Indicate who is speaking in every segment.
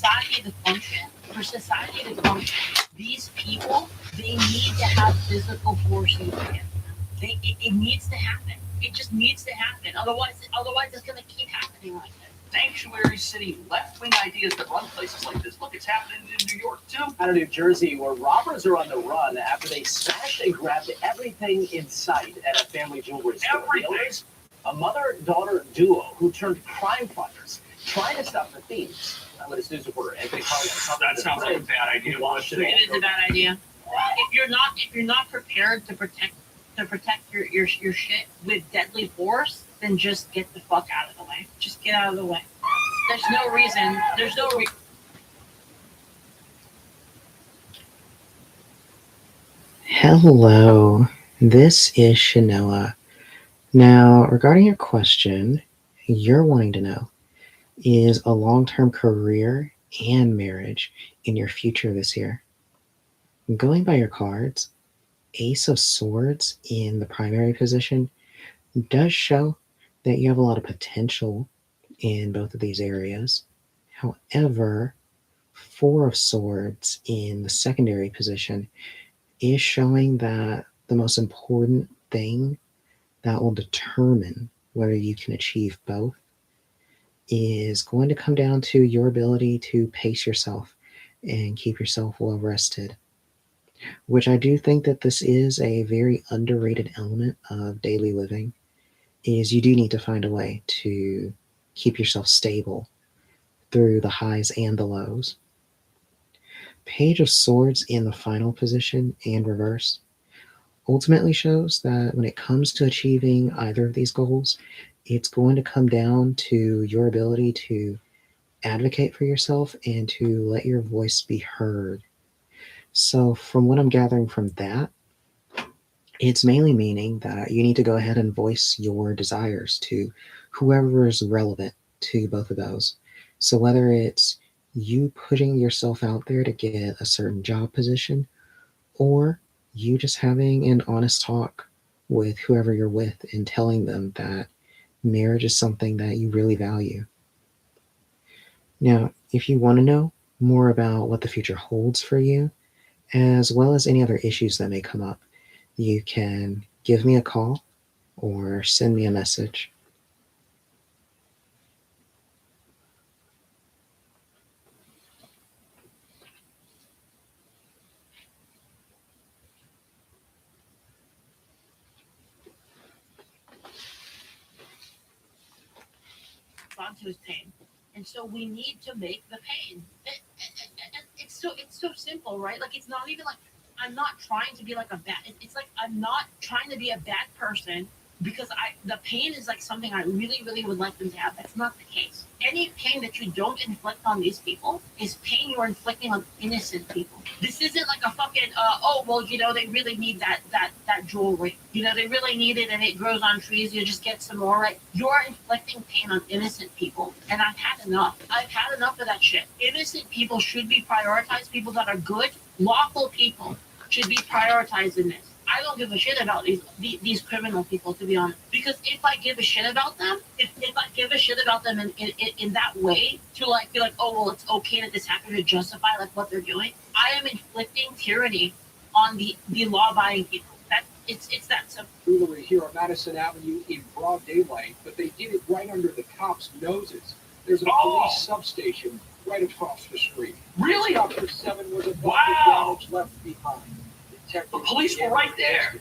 Speaker 1: society to function, these people, they need to have physical force in the hand. It needs to happen. It just needs to happen. Otherwise, it's gonna keep happening like this.
Speaker 2: Sanctuary city left-wing ideas that run places like this. Look, it's happening in New York too.
Speaker 3: Out of New Jersey, where robbers are on the run after they smashed and grabbed everything in sight at a family jewelry store.
Speaker 2: Everything.
Speaker 3: A mother-daughter duo who turned crime fighters trying to stop the thieves. Eyewitness News reporter Anthony Carlin.
Speaker 2: That sounds like a bad idea.
Speaker 1: It is a bad idea. If you're not prepared to protect your shit with deadly force, then just get the fuck out of the way. Just get out of the way. There's no reason.
Speaker 4: Hello, this is Shanoa. Now, regarding your question, you're wanting to know, is a long-term career and marriage in your future this year? Going by your cards, Ace of Swords in the primary position does show that you have a lot of potential in both of these areas. However, Four of Swords in the secondary position is showing that the most important thing that will determine whether you can achieve both is going to come down to your ability to pace yourself and keep yourself well rested, which I do think that this is a very underrated element of daily living, is you do need to find a way to keep yourself stable through the highs and the lows. Page of Swords in the final position and reverse ultimately shows that when it comes to achieving either of these goals, it's going to come down to your ability to advocate for yourself and to let your voice be heard. So from what I'm gathering from that, it's mainly meaning that you need to go ahead and voice your desires to whoever is relevant to both of those. So whether it's you putting yourself out there to get a certain job position, or you just having an honest talk with whoever you're with and telling them that marriage is something that you really value. Now, if you want to know more about what the future holds for you, as well as any other issues that may come up, you can give me a call or send me a message.
Speaker 1: Onto his pain, and so we need to make the pain. It's so simple, right? Like, it's not even like I'm not trying to be like a bad. It's like I'm not trying to be a bad person because the pain is like something I really would like them to have. That's not the case. Any pain that you don't inflict on these people is pain you're inflicting on innocent people. This isn't like a fucking they really need that jewelry. They really need it and it grows on trees. You just get some more, right? You're inflicting pain on innocent people, and I've had enough. I've had enough of that shit. Innocent people should be prioritized. People that are good, lawful people should be prioritized in this. I don't give a shit about these criminal people, to be honest. Because if I give a shit about them, if I give a shit about them in that way, to like be like, oh well, it's okay that this happened, to justify like what they're doing, I am inflicting tyranny on the law-abiding people. It's that simple.
Speaker 5: Jewelry here on Madison Avenue in broad daylight, but they did it right under the cops' noses. There's a police substation right across the street.
Speaker 2: Really?
Speaker 5: Chapter 7 was about
Speaker 2: Wow.
Speaker 5: the damage left behind.
Speaker 2: The police were right there.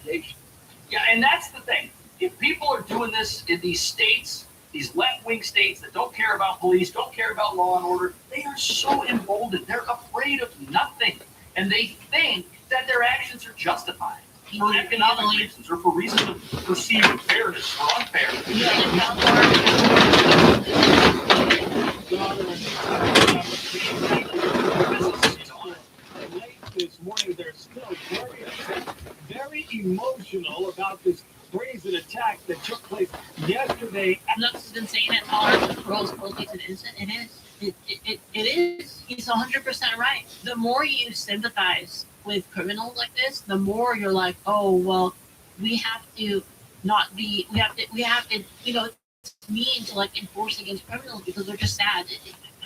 Speaker 2: Yeah, and that's the thing. If people are doing this in these states, these left-wing states that don't care about police, don't care about law and order, they are so emboldened. They're afraid of nothing. And they think that their actions are justified for economic reasons or for reasons of perceived fairness or unfair.
Speaker 5: This morning, they're still very upset, very emotional about this brazen attack that took place yesterday.
Speaker 1: Lux has been saying that tolerance grows closely to the innocent. It is. It is. He's 100% right. The more you sympathize with criminals like this, the more you're like, oh well, we have to not be. We have to. It's mean to like enforce against criminals because they're just sad.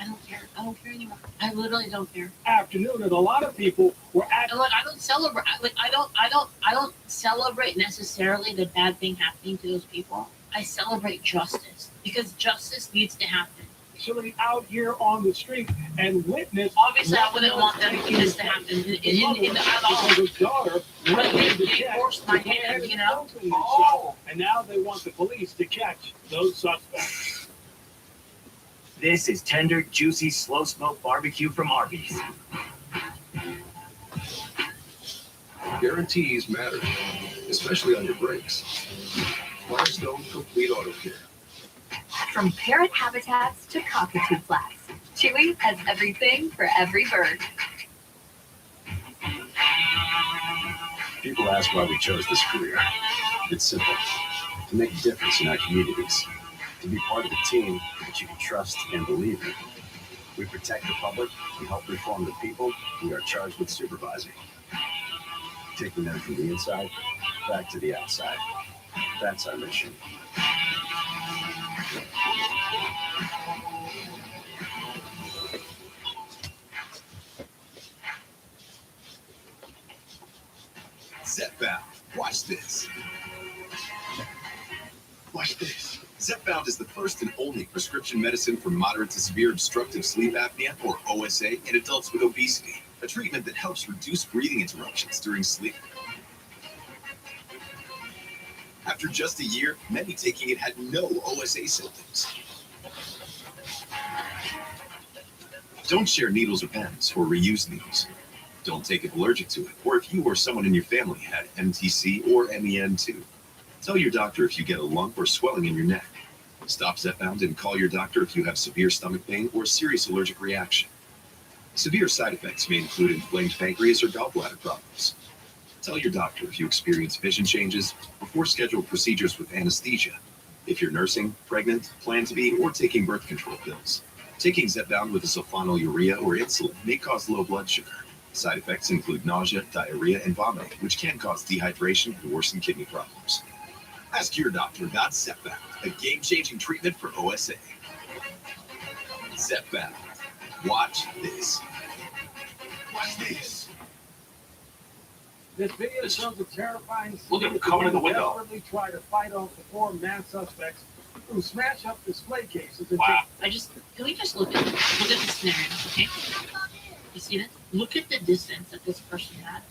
Speaker 1: I don't care. I don't care anymore. I literally don't care.
Speaker 5: Afternoon, and a lot of people were at
Speaker 1: And like I don't celebrate. I don't celebrate necessarily the bad thing happening to those people. I celebrate justice because justice needs to happen.
Speaker 5: actually out here on the street and witnessed.
Speaker 1: Obviously, I wouldn't want this to happen at all.
Speaker 5: Because his daughter
Speaker 1: But
Speaker 5: went
Speaker 1: they,
Speaker 5: in to
Speaker 1: they
Speaker 5: check.
Speaker 1: forced my hand, you know.
Speaker 5: Oh. And now they want the police to catch those suspects.
Speaker 6: This is tender, juicy, slow smoke barbecue from Arby's.
Speaker 7: Guarantees matter, especially on your brakes. Firestone Complete Auto Care.
Speaker 8: From parrot habitats to cockatoo flats, Chewy has everything for every bird.
Speaker 7: People ask why we chose this career. It's simple. To make a difference in our communities. To be part of a team that you can trust and believe in. We protect the public, we help reform the people, we are charged with supervising. Taking them from the inside back to the outside. That's our mission.
Speaker 9: Zepbound. Watch this. Watch this. Zepbound is the first and only prescription medicine for moderate to severe obstructive sleep apnea, or OSA, in adults with obesity. A treatment that helps reduce breathing interruptions during sleep. After just a year, many taking it had no OSA symptoms. Don't share needles or pens, or reuse needles. Don't take if allergic to it, or if you or someone in your family had MTC or MEN2. Tell your doctor if you get a lump or swelling in your neck. Stop Zepbound and call your doctor if you have severe stomach pain or serious allergic reaction. Severe side effects may include inflamed pancreas or gallbladder problems. Tell your doctor if you experience vision changes before scheduled procedures with anesthesia. If you're nursing, pregnant, plan to be, or taking birth control pills. Taking Zepbound with a sulfonylurea or insulin may cause low blood sugar. Side effects include nausea, diarrhea, and vomiting, which can cause dehydration and worsen kidney problems. Ask your doctor about Zepbound, a game-changing treatment for OSA. Zepbound. Watch this. Watch this.
Speaker 5: This video shows a terrifying
Speaker 2: Look at him coming in the window.
Speaker 5: desperately try to fight off the four mad suspects who smash up display cases and
Speaker 2: Wow.
Speaker 1: Can we just look at the scenario, okay? You see this? Look at the distance that this person had.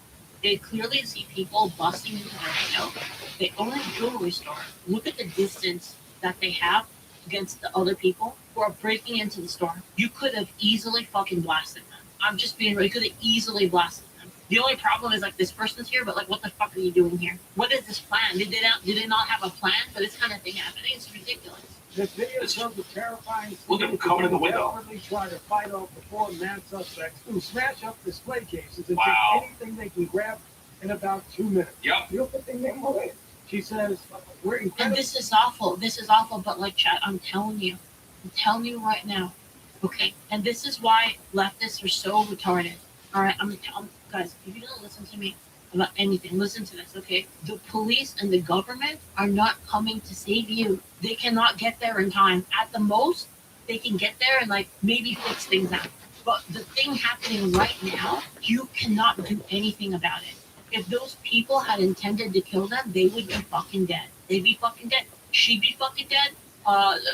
Speaker 1: They clearly see people busting into their window. They own a jewelry store. Look at the distance that they have against the other people who are breaking into the store. You could have easily fucking blasted them. I'm just being real. You could have easily blasted them. The only problem is like this person's here, but like what the fuck are you doing here? What is this plan? Did they not have a plan for this kind of thing happening? It's ridiculous.
Speaker 5: This video shows a terrifying
Speaker 2: Look at him coming in the window.
Speaker 5: desperately try to fight off the four mad suspects who smash up display cases and
Speaker 2: Wow.
Speaker 5: take anything they can grab in about 2 minutes.
Speaker 2: Yep.
Speaker 5: You don't think they know it? She says, we're
Speaker 1: And
Speaker 5: incredible.
Speaker 1: this is awful. This is awful, but like Chad, I'm telling you right now. Okay. And this is why leftists are so retarded. All right. I'm guys, if you don't listen to me about anything, listen to this, okay? The police and the government are not coming to save you. They cannot get there in time. At the most, they can get there and like maybe fix things out. But the thing happening right now, you cannot do anything about it. If those people had intended to kill them, they would be fucking dead. They'd be fucking dead. She'd be fucking dead.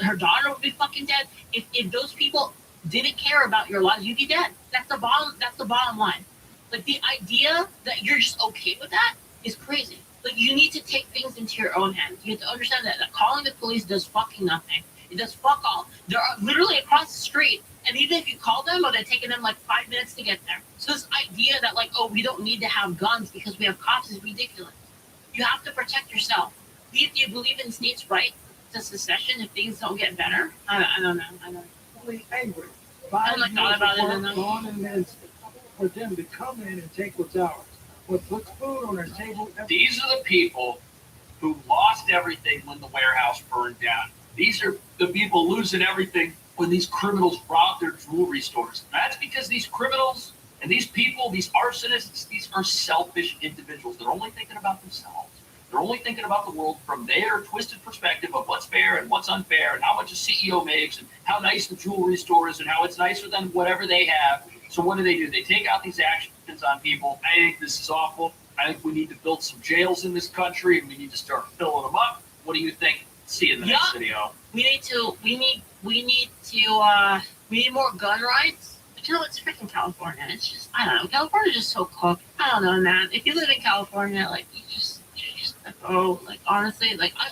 Speaker 1: Her daughter would be fucking dead. If those people didn't care about your lives, you'd be dead. That's the bottom line. Like the idea that you're just okay with that is crazy. Like you need to take things into your own hands. You have to understand that calling the police does fucking nothing. It does fuck all. They're literally across the street. And even if you call them, it would have taken them like 5 minutes to get there. So this idea that like, oh, we don't need to have guns because we have cops is ridiculous. You have to protect yourself. If you believe in states' right to secession, if things don't get better, I don't know.
Speaker 5: Really angry.
Speaker 1: I haven't thought about it enough.
Speaker 5: Gone in an instant for them to come in and take what's ours. What puts food on their table every
Speaker 2: These are the people who lost everything when the warehouse burned down. These are the people losing everything when these criminals robbed their jewelry stores. That's because these criminals and these people, these arsonists, these are selfish individuals. They're only thinking about themselves. They're only thinking about the world from their twisted perspective of what's fair and what's unfair and how much a CEO makes and how nice the jewelry store is and how it's nicer than whatever they have. So what do? They take out these actions on people. I think this is awful. I think we need to build some jails in this country and we need to start filling them up. What do you think? See you in the next video.
Speaker 1: We need more gun rights. But you know, it's freaking California. It's just, I don't know. California's just so cooked. I don't know, man. If you live in California, like, you just like, honestly, like, I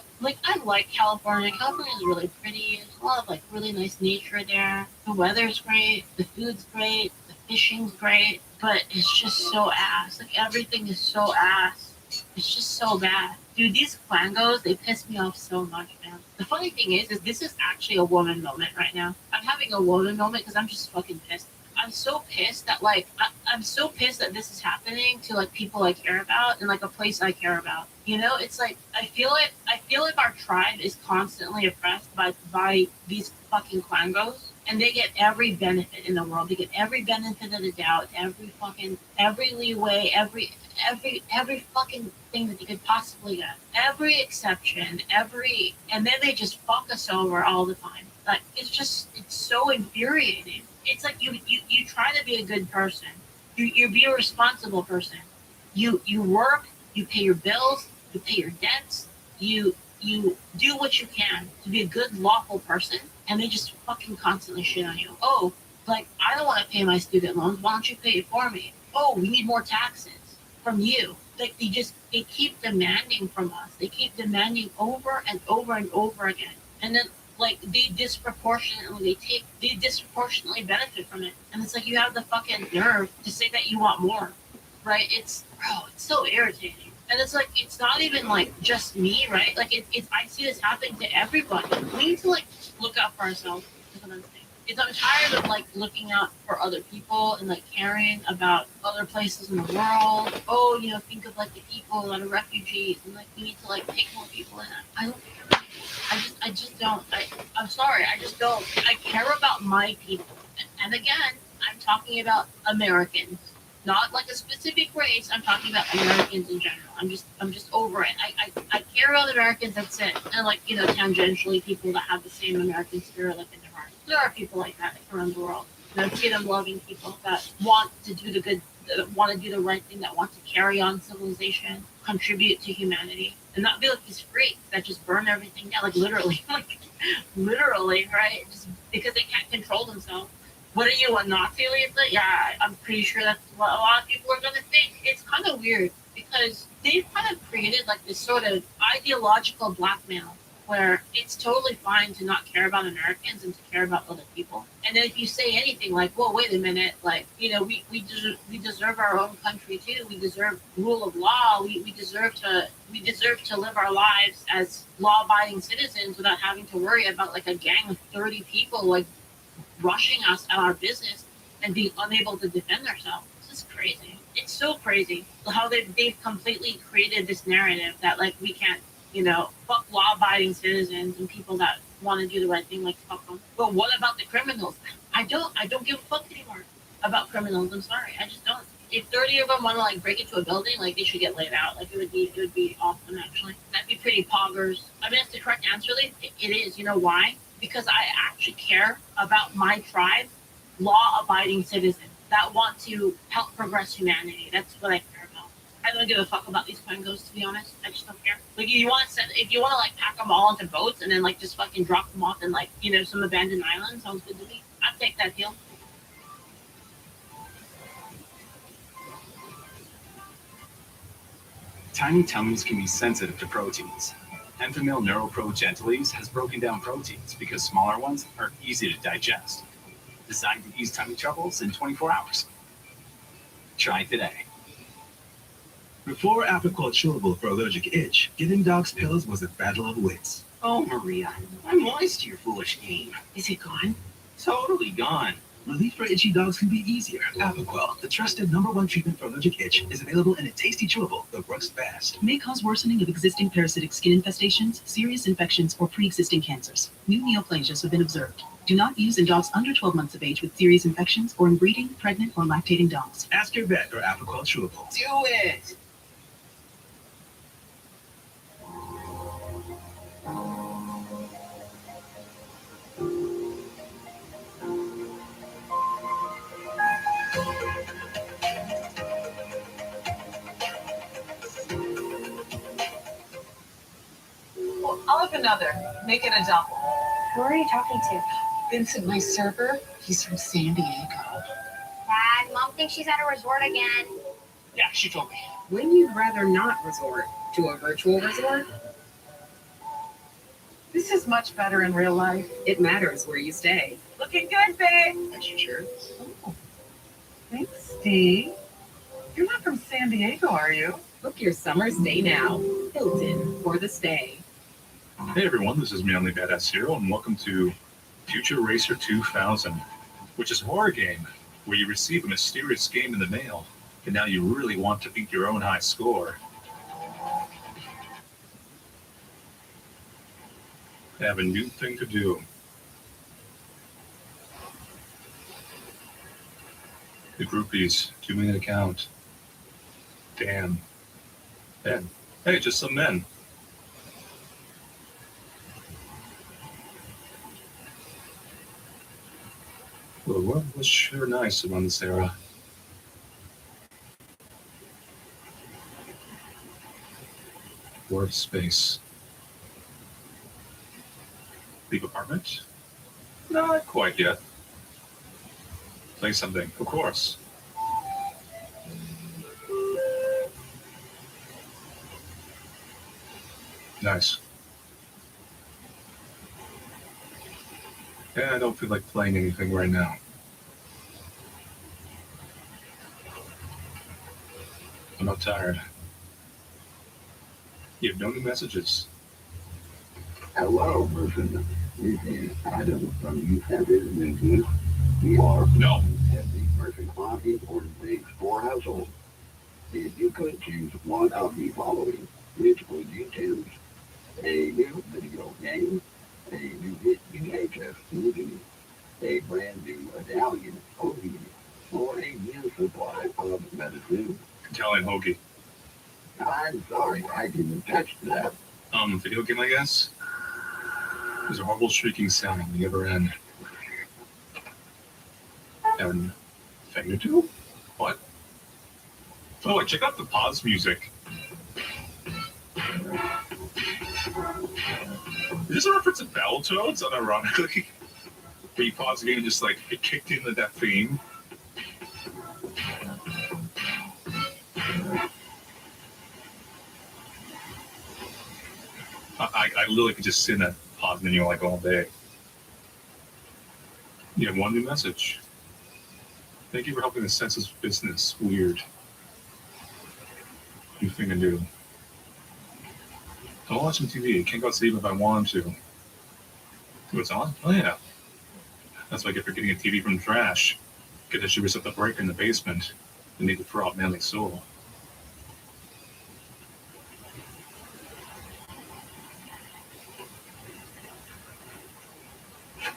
Speaker 1: like California. California is really pretty. There's a lot of, like, really nice nature there. The weather's great. The food's great. The fishing's great. But it's just so ass. Like, everything is so ass. It's just so bad. Dude, these Quangos, they piss me off so much, man. The funny thing is this is actually a woman moment right now. I'm having a woman moment because I'm just fucking pissed. I'm so pissed that, like, I'm so pissed that this is happening to, like, people I care about and, like, a place I care about. You know, it's like, I feel like our tribe is constantly oppressed by these fucking Quangos. And they get every benefit in the world. They get every benefit of the doubt, every leeway, every fucking thing that you could possibly get. Every exception, and then they just fuck us over all the time. Like, it's so infuriating. It's like you try to be a good person. You be a responsible person. You work, you pay your bills, you pay your debts, you do what you can to be a good, lawful person, and they just fucking constantly shit on you. Oh, like, I don't want to pay my student loans. Why don't you pay it for me? Oh, we need more taxes from you. Like, they keep demanding from us. They keep demanding over and over and over again. And then, like, they disproportionately benefit from it. And it's like, you have the fucking nerve to say that you want more, right? It's so irritating. And it's like, it's not even, like, just me, right? Like, I see this happening to everybody. We need to, like, look out for ourselves. Is what I'm saying. I'm tired of, like, looking out for other people and, like, caring about other places in the world. Oh, you know, think of, like, the people that are refugees, and, like, we need to, like, take more people in. I don't care. I just don't. I'm sorry. I just don't. I care about my people. And again, I'm talking about Americans. Not like a specific race. I'm talking about Americans in general. I'm just over it. I care about Americans. That's it. And, like, you know, tangentially, people that have the same American spirit, like, in their heart. There are people like that around the world. You know, freedom-loving people that want to do the good, that want to do the right thing, that want to carry on civilization, contribute to humanity, and not be like these freaks that just burn everything down, like, literally, right? Just because they can't control themselves. What are you, a Nazi, Lisa? Yeah, I'm pretty sure that's what a lot of people are going to think. It's kind of weird because they've kind of created, like, this sort of ideological blackmail where it's totally fine to not care about Americans and to care about other people. And then if you say anything like, well, wait a minute, like, you know, we deserve our own country too. We deserve rule of law. We deserve to live our lives as law-abiding citizens without having to worry about, like, a gang of 30 people, like, rushing us at our business and being unable to defend ourselves. This is crazy. It's so crazy how they've completely created this narrative that, like, we can't, you know, fuck law-abiding citizens and people that want to do the right thing, like, fuck them. But what about the criminals? I don't give a fuck anymore about criminals. I'm sorry. I just don't. If 30 of them want to, like, break into a building, like, they should get laid out. Like, it would be awesome, actually. That'd be pretty poggers. I mean, that's the correct answer, Lee. It is. You know why? Because I actually care about my tribe, law-abiding citizens that want to help progress humanity. That's what I care about. I don't give a fuck about these Quangos, to be honest. I just don't care. Like, if you want to, like, pack them all into boats and then, like, just fucking drop them off in, like, you know, some abandoned island, sounds good to me. I'd take that deal.
Speaker 7: Tiny tummies can be sensitive to proteins. Enfamil NeuroPro Gentlease has broken down proteins because smaller ones are easy to digest. Designed to ease tummy troubles in 24 hours. Try today.
Speaker 10: Before Apoquel Chewable for allergic itch, giving dogs pills was a battle of wits.
Speaker 6: Oh, Maria, I'm wise to your foolish game.
Speaker 1: Is it gone?
Speaker 6: Totally gone.
Speaker 10: Relief for itchy dogs can be easier. Apoquel, the trusted #1 treatment for allergic itch, is available in a tasty chewable that works fast.
Speaker 11: May cause worsening of existing parasitic skin infestations, serious infections, or pre-existing cancers. New neoplasias have been observed. Do not use in dogs under 12 months of age with serious infections or in breeding, pregnant, or lactating dogs.
Speaker 10: Ask your vet for Apoquel Chewable.
Speaker 6: Do it!
Speaker 11: another. Make it a double.
Speaker 8: Who are you talking to?
Speaker 11: Vincent, my server, he's from San Diego.
Speaker 8: Dad, Mom thinks she's at a resort again.
Speaker 2: Yeah, she told me.
Speaker 12: Wouldn't you rather not resort to a virtual resort?
Speaker 11: This is much better in real life.
Speaker 12: It matters where you stay.
Speaker 11: Looking good, babe.
Speaker 2: Extra chair.
Speaker 11: Thanks, Steve. You're not from San Diego, are you?
Speaker 12: Book your summer stay now. Hilton for the stay.
Speaker 13: Hey everyone, this is Manly Badass Hero, and welcome to Future Racer 2000, which is a horror game where you receive a mysterious game in the mail, and now you really want to beat your own high score. I have a new thing to do. The groupies, 2 million account. Damn. Men. Hey, just some men. Well, the world was sure nice around this era. Worth space. Leave apartment? Not quite yet. Play something, of course. Nice. Yeah, I don't feel like playing anything right now. I'm not tired. You have no new messages.
Speaker 14: Hello, person. This is Adam from Youth Business. We are
Speaker 13: no
Speaker 14: heavy person coffee for the stage 4 household. If you could choose one of the following, which would you choose? A new video game, a new hit VHS movie, a brand new Italian hoagie, or a new supply of medicine?
Speaker 13: Italian hoagie.
Speaker 14: I'm sorry, I didn't touch that.
Speaker 13: Video game, I guess? There's a horrible shrieking sound on the other end. And thing to do? What? Oh, check out the pause music. Is this a reference to Battletoads, unironically? Where you pause the game and just like it kicked into that theme? I literally could just sit in that pause menu like all day. You have one new message. Thank you for helping the census business weird. New thing to do. I'm watching TV. Can't go to sleep if I want to. What's on? Oh yeah. That's what I get for getting a TV from trash. Get the shivers at the breaker in the basement. And need to throw out manly soul.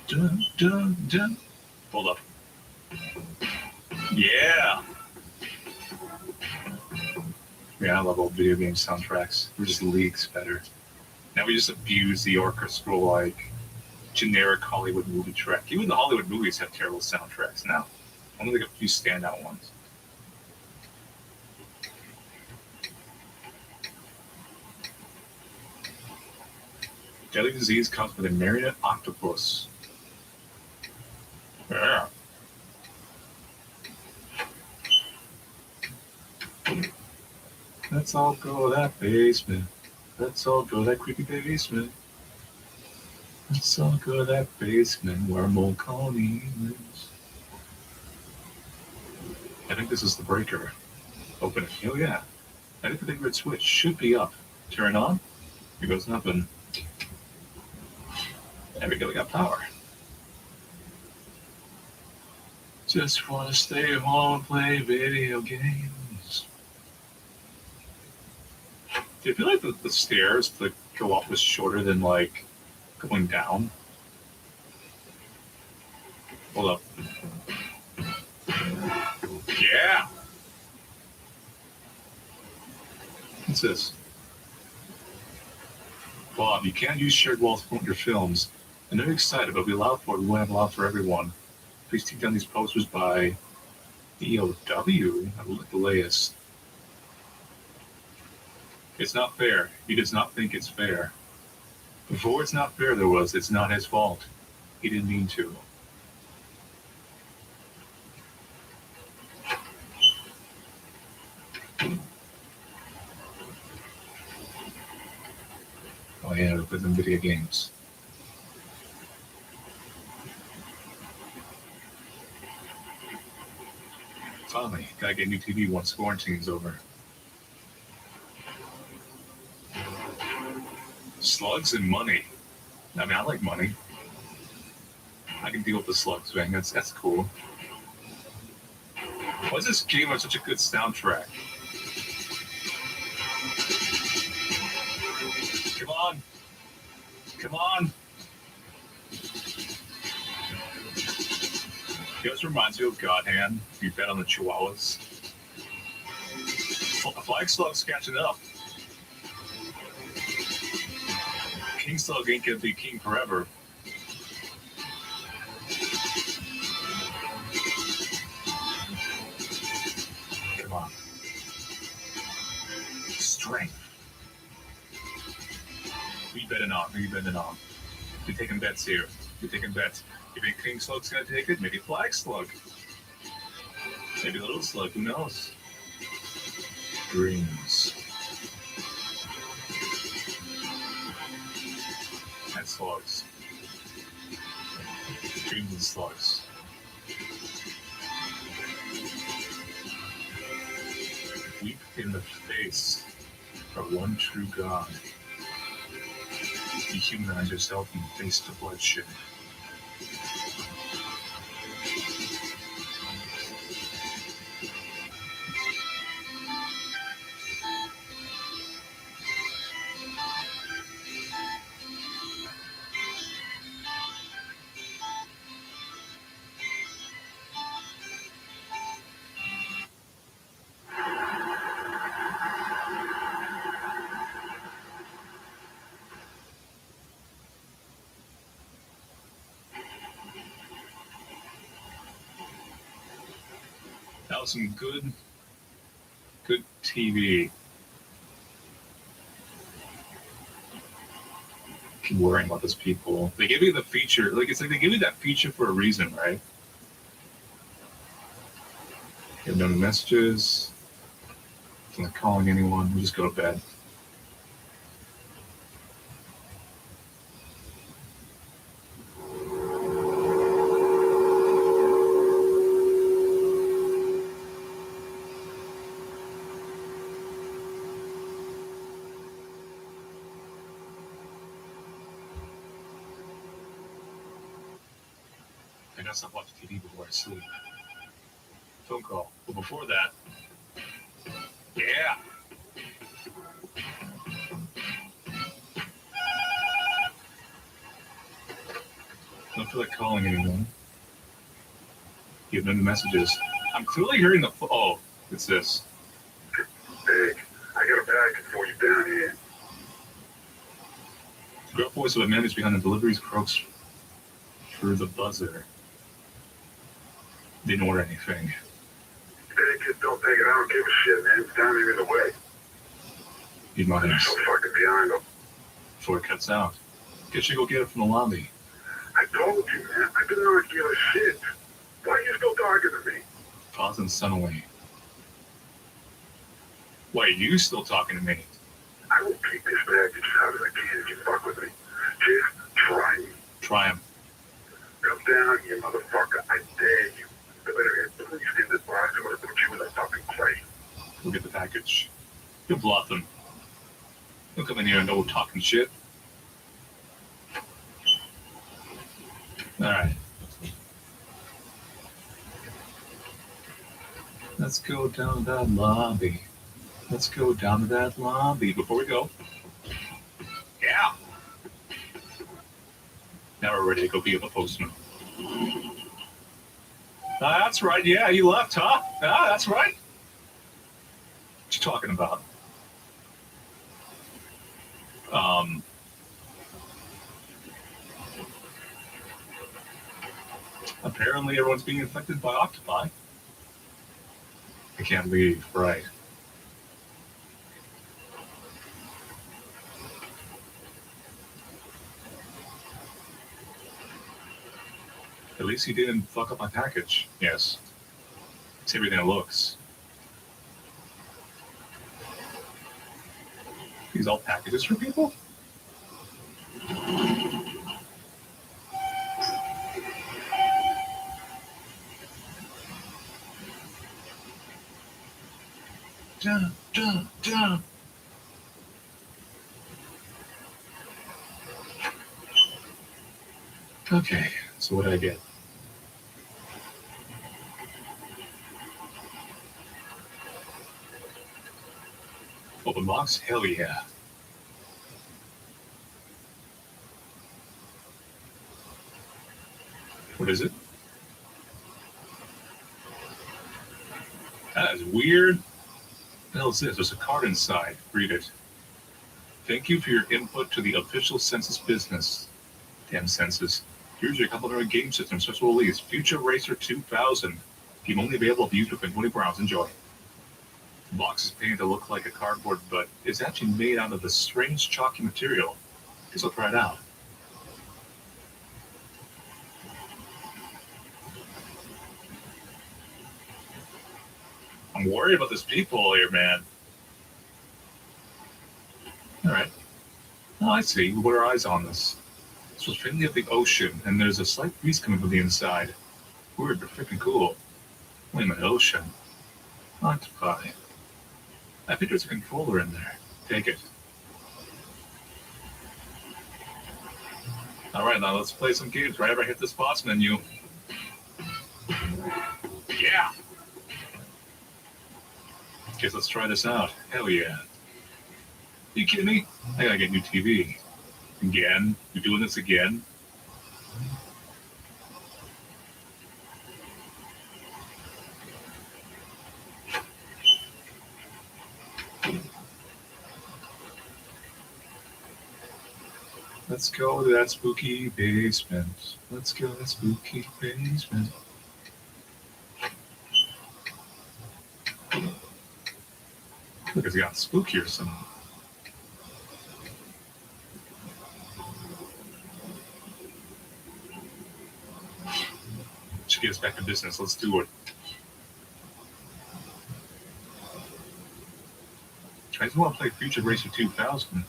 Speaker 13: Dun, dun, dun. Hold up. Yeah. Yeah, I love old video game soundtracks. They're just leagues better. Now we just abuse the orchestral, like, generic Hollywood movie track. Even the Hollywood movies have terrible soundtracks now. Only like a few standout ones. Deadly disease comes with a marionette octopus. Yeah. Let's all go to that basement. Let's all go to that creepy basement. Let's all go to that basement where Mulcahy lives. I think this is the breaker. Open it. Oh yeah. I think the big red switch should be up. Turn it on. Here goes nothing. There we go, we got power. Just wanna stay home and play video games. Do you feel like the stairs to go up was shorter than like going down? Hold up. Yeah! What's this? Bob, you can't use shared walls to promote your films. I'm very excited, but we allow for it. We won't have allowed for everyone. Please take down these posters by EOW. I will look the latest. It's not fair. He does not think it's fair. Before it's not fair, there was. It's not his fault. He didn't mean to. Oh yeah, we put them video games. Finally, gotta get a new TV once quarantine's over. Slugs and money. I mean, I like money. I can deal with the slugs thing. That's cool. Why does this game have such a good soundtrack? Come on. Come on. This reminds me of God Hand. You bet on the Chihuahuas. Flag Slug's catching up. King Slug ain't gonna be king forever. Come on. Strength. Who you betting on? Who you betting on? You're taking bets here. You're taking bets. You think King Slug's gonna take it? Maybe Flag Slug. Maybe Little Slug. Who knows? Dreams. And slugs. Dreams and slugs. Weep in the face of one true God. Dehumanize yourself and face the bloodshed. That was some good TV. Keep worrying about those people. They give you the feature, it's like they give you that feature for a reason, right? You have no messages. I'm not calling anyone. We just go to bed. I gotta stop watching TV before I sleep. Phone call. But before that, yeah. Don't feel like calling anyone. You have no messages. I'm clearly hearing the. Oh, it's this.
Speaker 15: Hey, I got a package for you down here.
Speaker 13: The gruff voice of a man who's behind the deliveries croaks through the buzzer. Didn't order anything.
Speaker 15: Take it, don't take it. I don't give a shit, man. It's down here either way.
Speaker 13: Need my
Speaker 15: I'm so fucking behind them.
Speaker 13: Before it cuts out. Guess you go get it from the lobby.
Speaker 15: I told you, man. I did not give a shit. Why are you still talking to me?
Speaker 13: Pause and son away. Why are you still talking to me?
Speaker 15: I will take this package out of the can if you fuck with me. Just try me.
Speaker 13: Try him.
Speaker 15: Come down here, motherfucker. I dare you. The better get please in this box. I'm gonna put you in the fucking plate.
Speaker 13: Go get the package. You'll bluff them. Don't come in here and no talking shit. Alright. Let's go down to that lobby. Let's go down to that lobby. Before we go. Yeah. Now we're ready to go be a postman. That's right. Yeah, you left, huh? Ah, that's right. What you talking about? Apparently everyone's being infected by octopi. I can't leave, right. At least he didn't fuck up my package. Yes. It's everything it looks. These all packages for people? Dun, dun, dun. Okay, so what did I get? Open box? Hell yeah. What is it? That is weird. What the hell is this? There's a card inside. Read it. Thank you for your input to the official census business. Damn census. Here's your complimentary game system special release, Future Racer 2000. Game only available if used within 24 hours. Enjoy. The box is painted to look like a cardboard, but it's actually made out of this strange chalky material. Guess I'll try it out. I'm worried about this peephole here, man. Alright. Oh, I see. We put our eyes on this. This was faintly of the ocean, and there's a slight breeze coming from the inside. Weird, but freaking cool. Wait a minute, ocean. Octopi. I think there's a controller in there. Take it. Alright, now let's play some games. Right after I hit this boss menu. Yeah! Guess let's try this out. Hell yeah. You kidding me? I gotta get new TV. Again? You're doing this again? Let's go to that spooky basement. Let's go to that spooky basement. Look, it's got spookier somehow. Should get us back to business. Let's do it. I just want to play Future Racer 2000.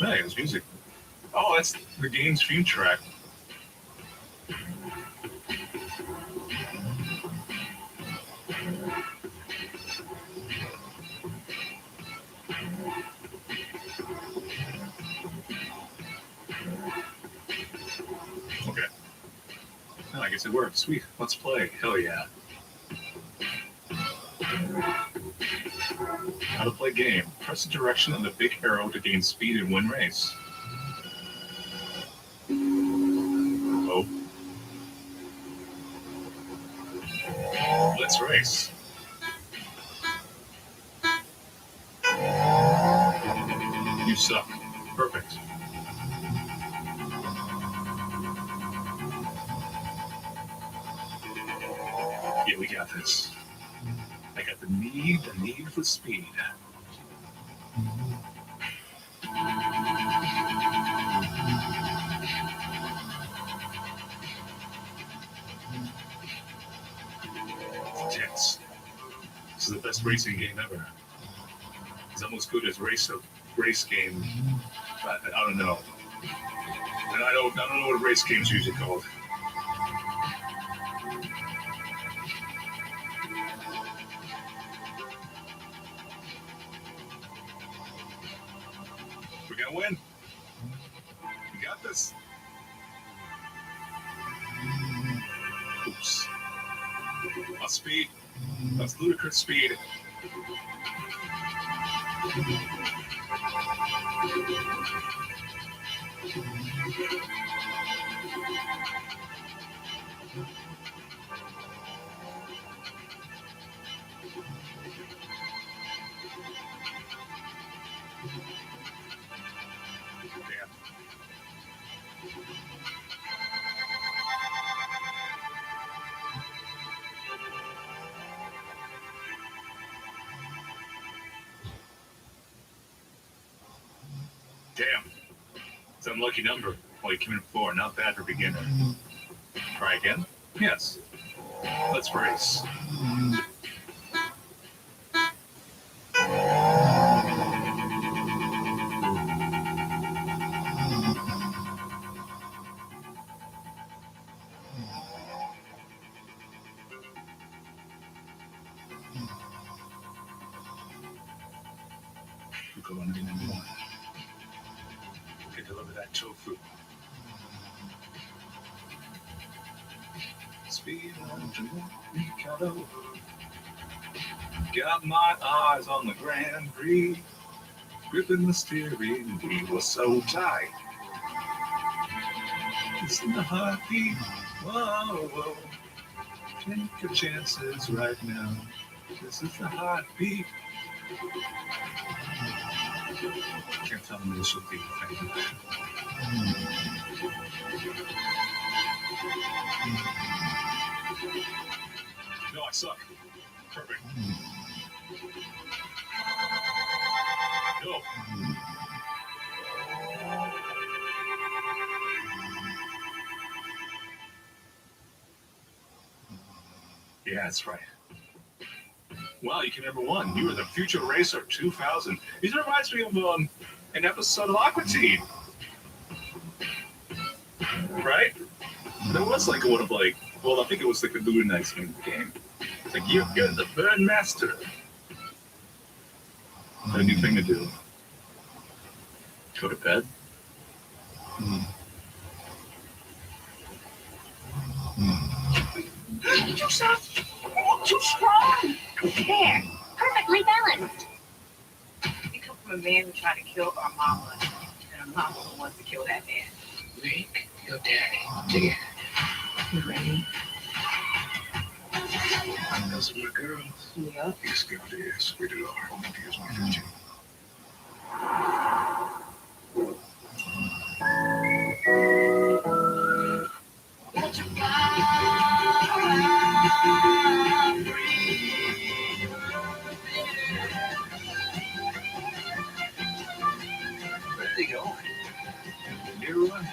Speaker 13: Hey, it's music. Oh, that's the game's theme track. Okay. Well, I guess it worked. Sweet. Let's play. Hell yeah. How to play game. Press the direction of the big arrow to gain speed and win race. Oh. Let's race. You suck. Perfect. Yeah, we got this. I got the need for speed. It's intense. This is the best racing game ever. It's almost good as race game. I don't know. And I don't know what race games usually called. We're gonna win. We got this. Oops. That's speed. That's ludicrous speed. Damn. It's an unlucky number. Well, you came in 4. Not bad for a beginner. Try again? Yes. Let's race. You go on to number 1. Okay, deliver that tofu. Speed on to Mikado. Got my eyes on the Grand Prix. Gripping the steering wheel so tight. It's in the heartbeat. Whoa, whoa. Take your chances right now. This is the heartbeat. Can't tell me this will be a favorite. No, I suck. Perfect. Go. Yeah, that's right. Wow, you came number 1. You were the Future Racer 2000. This reminds me of an episode of Aqua Teen. Right? There was like one of like, well, I think it was like a Lunar Nights game. It's like, you're the Burn Master. A new thing to do. Go to bed.
Speaker 8: Too soft. Too strong. There. Perfectly balanced.
Speaker 12: You come from a man who tried to kill our mama, and our mama who wants to kill that man.
Speaker 5: Make your daddy together. You ready? Those are my girls.
Speaker 12: Yeah.
Speaker 15: Yes, God, yes. We do our own ideas, my future.
Speaker 5: There you go.
Speaker 13: New one.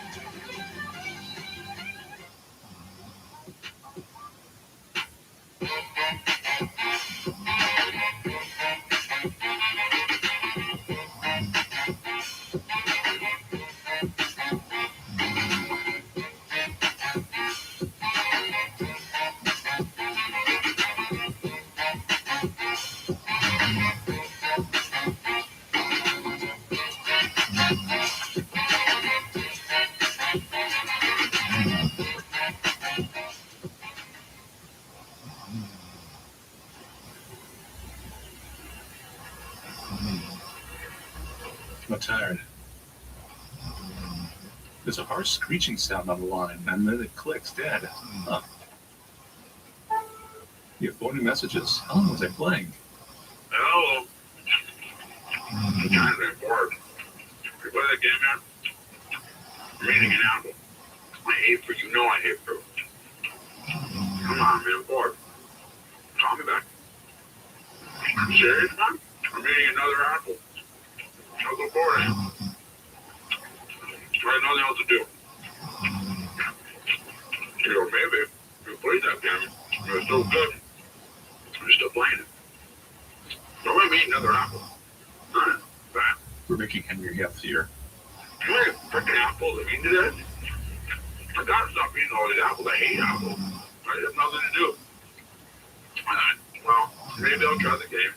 Speaker 13: I'm tired. There's a harsh screeching sound on the line, and then it clicks dead. Huh. You have 4 new messages. How long was I playing?
Speaker 15: Hello. I'm kind of bored. You play that game yet? I'm eating an apple. I hate fruit. You know I hate fruit. Come on, man. I'm bored. Call me back. I'm serious, man. I'm eating another apple. I'm so bored. I have nothing else to do. You know, maybe if you played that game, it was so good. I'm still playing it. Don't let me eat another apple. Alright, bye.
Speaker 13: We're making Henry healthier.
Speaker 15: You ain't freaking apples. I mean, that. I gotta stop eating all these apples. I hate apples. I have nothing to do. Alright, well, maybe I'll try the game.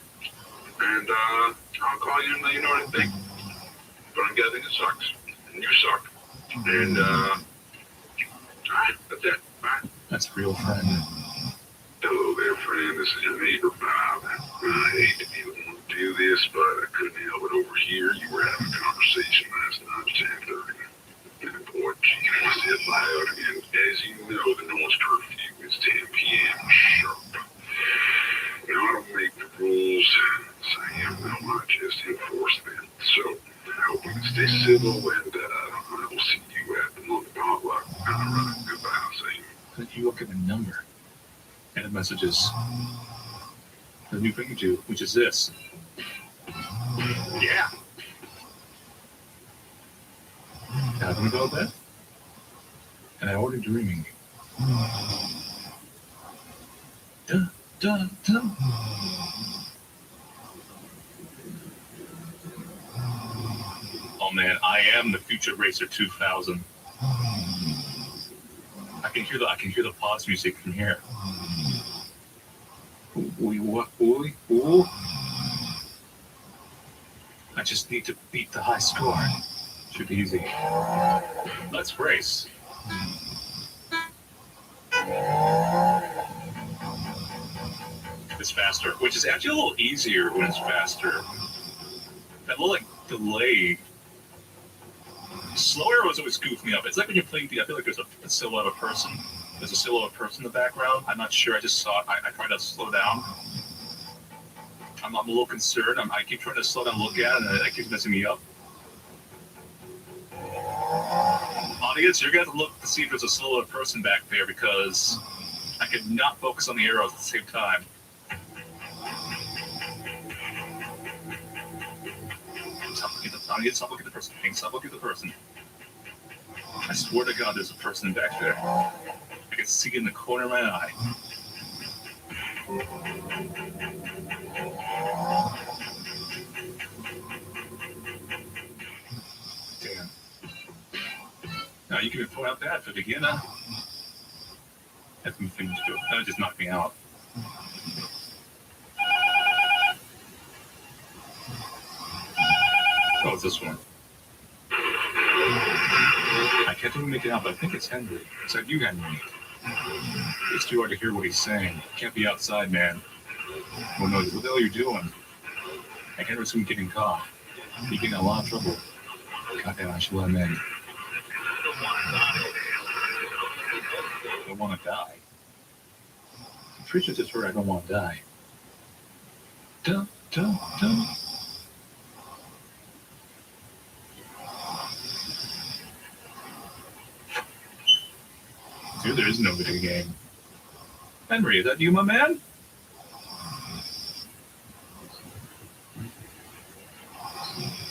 Speaker 15: And I'll call you and let you know what I think. But I'm guessing it sucks. And you suck. And alright, that's it. Bye.
Speaker 13: That's real friend.
Speaker 15: Hello there, friend. This is your neighbor, Bob. I hate to be the one to do this, but I couldn't help it over here. You were having a conversation last night at 10:30. And boy, you said loud. And as you know, the noise curfew is 10 p.m. sharp. You know, I don't make the rules, Sam. I just enforce them. So I hope you can stay civil, and I will see you at the Monkey Potluck. Goodbye, Sam.
Speaker 13: Then you look at the number. And the messages. The new thing to do, which is this.
Speaker 15: Yeah.
Speaker 13: Having about that? And I ordered dreaming. Dun, dun, dun. Oh man, I am the Future Racer 2000. I can hear the pause music from here. Ooh. I just need to beat the high score. Should be easy. Let's race. It's faster, which is actually a little easier when it's faster. That little like delay. Slower was always goofed me up. It's like when you're playing I feel like there's a silhouette of a person. There's a silhouette of a person in the background. I'm not sure. I just saw it. I tried to slow down. I'm a little concerned. I keep trying to slow down and look at it, and it keeps messing me up. Audience, you're going to have to look to see if there's a silhouette person back there because I could not focus on the arrows at the same time. Stop looking at the person. Stop looking at the person. I swear to God, there's a person back there. I can see it in the corner of my eye. Damn. Now you can point out that for the beginner. Have some things to do. That just knocked me out. Oh, it's this one. I can't even make it out, but I think it's Henry. It's like you, Henry. It's too hard to hear what he's saying. Can't be outside, man. Oh no, what the hell are you doing? I can't risk him getting caught. He's getting in a lot of trouble. Goddamn, I should let him in. I don't want to die. I'm pretty sure just heard I don't want to die. Dun, dun, dun. Dude, there is no video game. Henry, is that you, my man?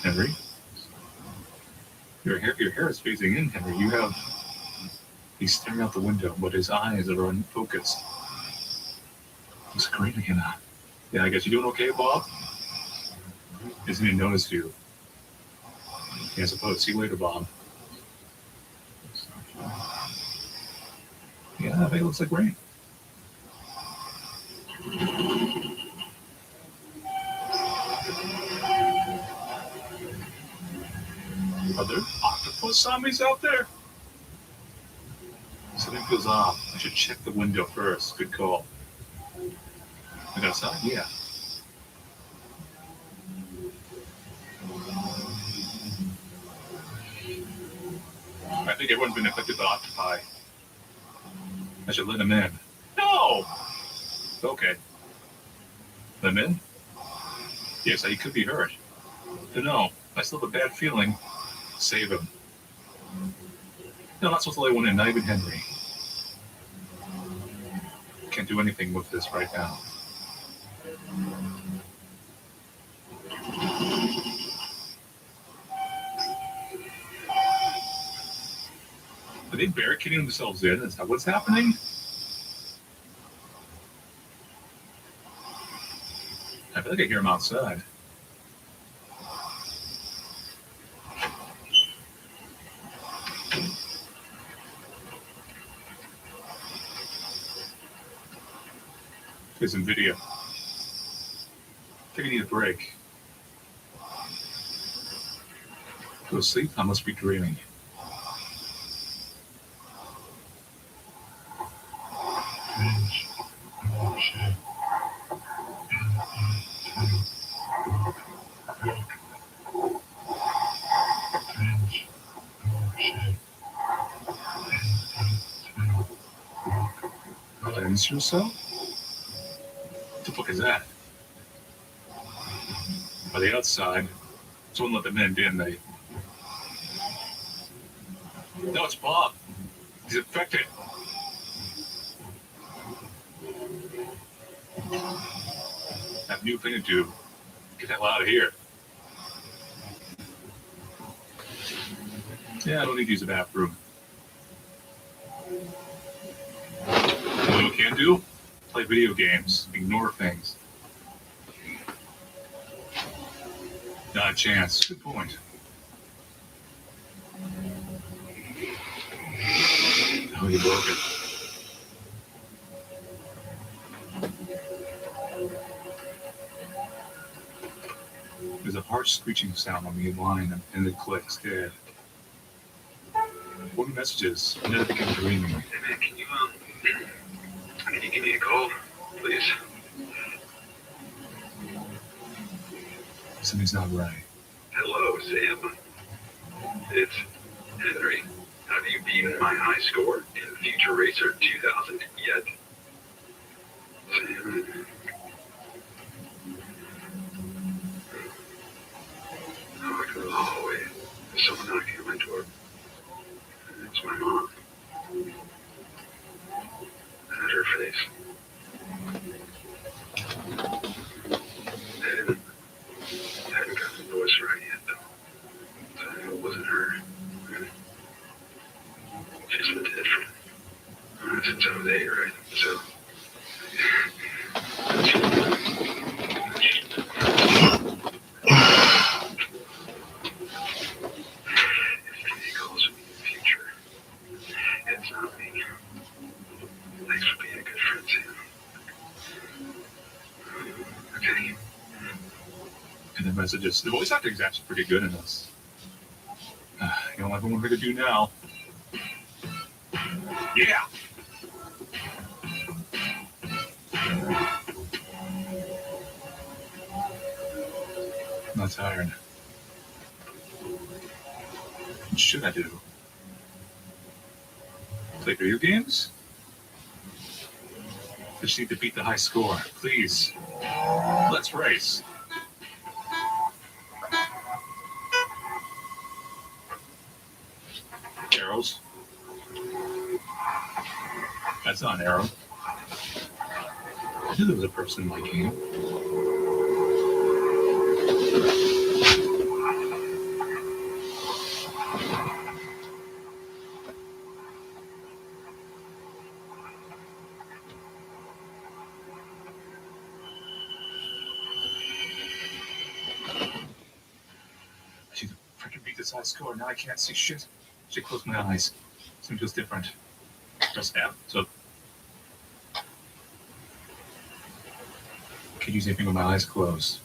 Speaker 13: Henry? Your hair is phasing in, Henry. He's staring out the window, but his eyes are unfocused. Looks great again. Yeah, I guess you doing okay, Bob? Isn't he noticed you? Yeah, I suppose. See you later, Bob. Yeah, I think it looks like rain. Are there octopus zombies out there? Something feels off. I should check the window first. Good call. Look outside? Yeah. I think everyone's been affected by octopi. I should let him in. No! Okay. Let him in? Yes, he could be hurt. But no, I still have a bad feeling. Save him. No, not supposed to let one in, not even Henry. Can't do anything with this right now. Are they barricading themselves in? Is that what's happening? I feel like I hear them outside. Here's some video. I think I need a break. Go to sleep? I must be dreaming. Cleanse yourself? What the fuck is that? Are they outside? Someone let them in, didn't they? No, it's Bob. He's infected. I have a new thing to do. Get the hell out of here. Yeah, I don't need to use the bathroom. What you can do? Play video games. Ignore things. Not a chance. Good point. Oh, you broke it. There's a harsh screeching sound on the line and it clicks dead. What are messages? And then it becomes dreaming.
Speaker 15: Hey man, can you give me a call, please?
Speaker 13: Something's not right.
Speaker 15: Hello, Sam. It's Henry. Have you beaten my high score in Future Racer 2000 yet? Sam. Oh, I go to the hallway. There's someone knocking at my door. It's my mom. At her face. I hadn't got the voice right yet, though. So I knew it wasn't her. She's been dead for since I was 8, right? So.
Speaker 13: Messages. The voice acting is actually pretty good in this. You don't have one thing to do now. Yeah. I'm not tired. What should I do? Play video games? I just need to beat the high score. Please. Let's race. Arrows. That's not an arrow. I knew there was a person in my game. I should freaking beat this high score. Now I can't see shit. I should close my eyes. Something feels different. Press tab. So, I could use anything with my eyes closed.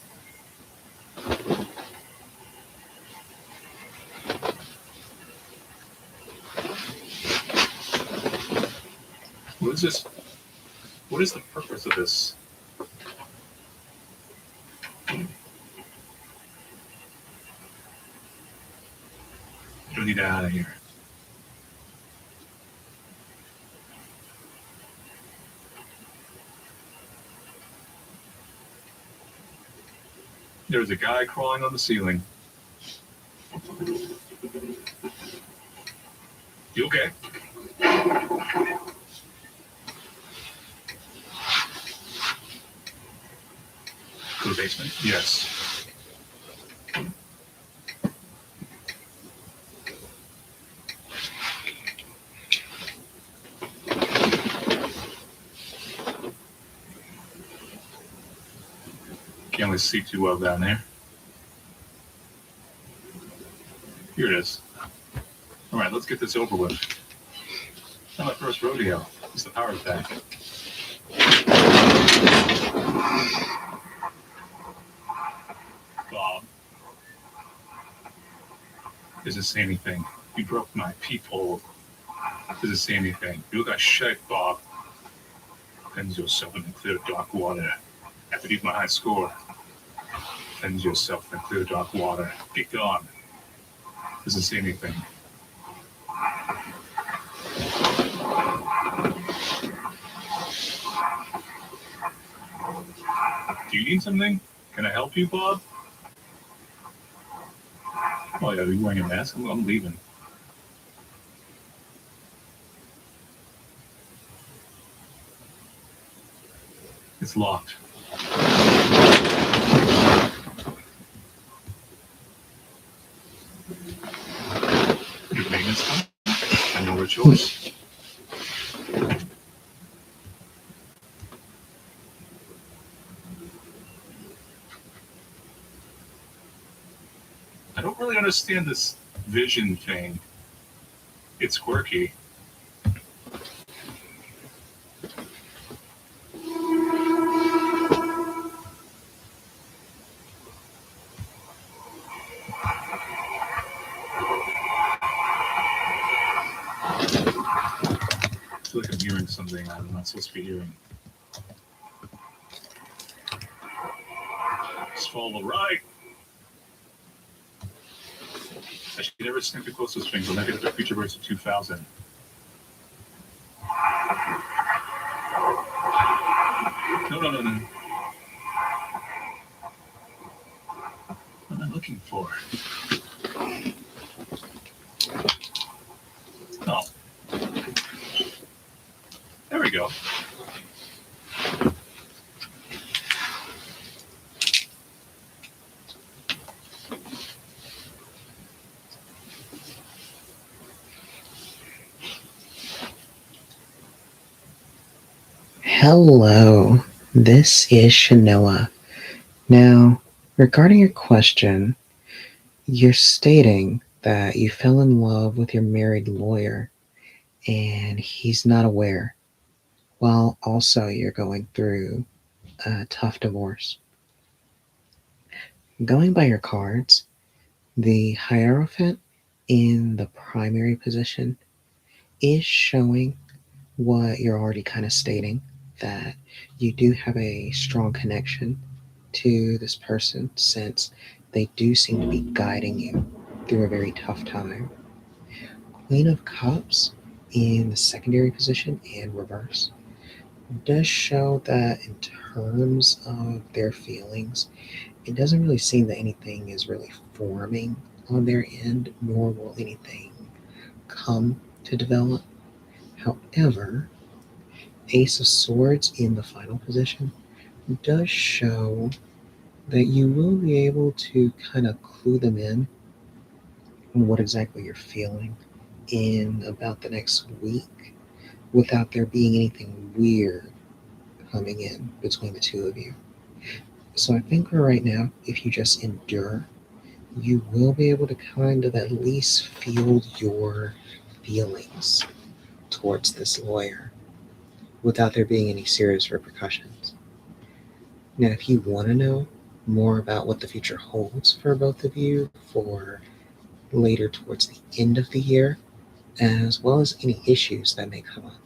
Speaker 13: What is this? What is the purpose of this? I don't need to get out of here. There's a guy crawling on the ceiling. You okay? To the basement? Yes. Can't really see too well down there. Here it is. All right, let's get this over with. Not my first rodeo. It's the power attack. Bob. Does it say anything? You broke my peephole. Does it say anything? You look like shit, Bob. Cleanse yourself in the clear dark water. After you beat my high score. Cleanse yourself in the clear dark water. Get gone. Does it say anything? Do you need something? Can I help you, Bob? Oh yeah, are you wearing a mask? I'm leaving. It's locked. You may choice. I don't really understand this vision thing. It's quirky. I feel like I'm hearing something I'm not supposed to be hearing. Just follow right. I should never snip the closest things. I'll never get the future verse of 2000. No. What am I looking for? Oh. There we go.
Speaker 4: Hello, this is Shanoa. Now, regarding your question, you're stating that you fell in love with your married lawyer and he's not aware, while also you're going through a tough divorce. Going by your cards, the Hierophant in the primary position is showing what you're already kind of stating, that you do have a strong connection to this person since they do seem to be guiding you through a very tough time. Queen of Cups in the secondary position and reverse does show that in terms of their feelings, it doesn't really seem that anything is really forming on their end, nor will anything come to develop. However, Ace of Swords in the final position does show that you will be able to kind of clue them in on what exactly you're feeling in about the next week without there being anything weird coming in between the two of you. So I think for right now, if you just endure, you will be able to kind of at least feel your feelings towards this lawyer without there being any serious repercussions. Now, if you want to know more about what the future holds for both of you for later towards the end of the year, as well as any issues that may come up,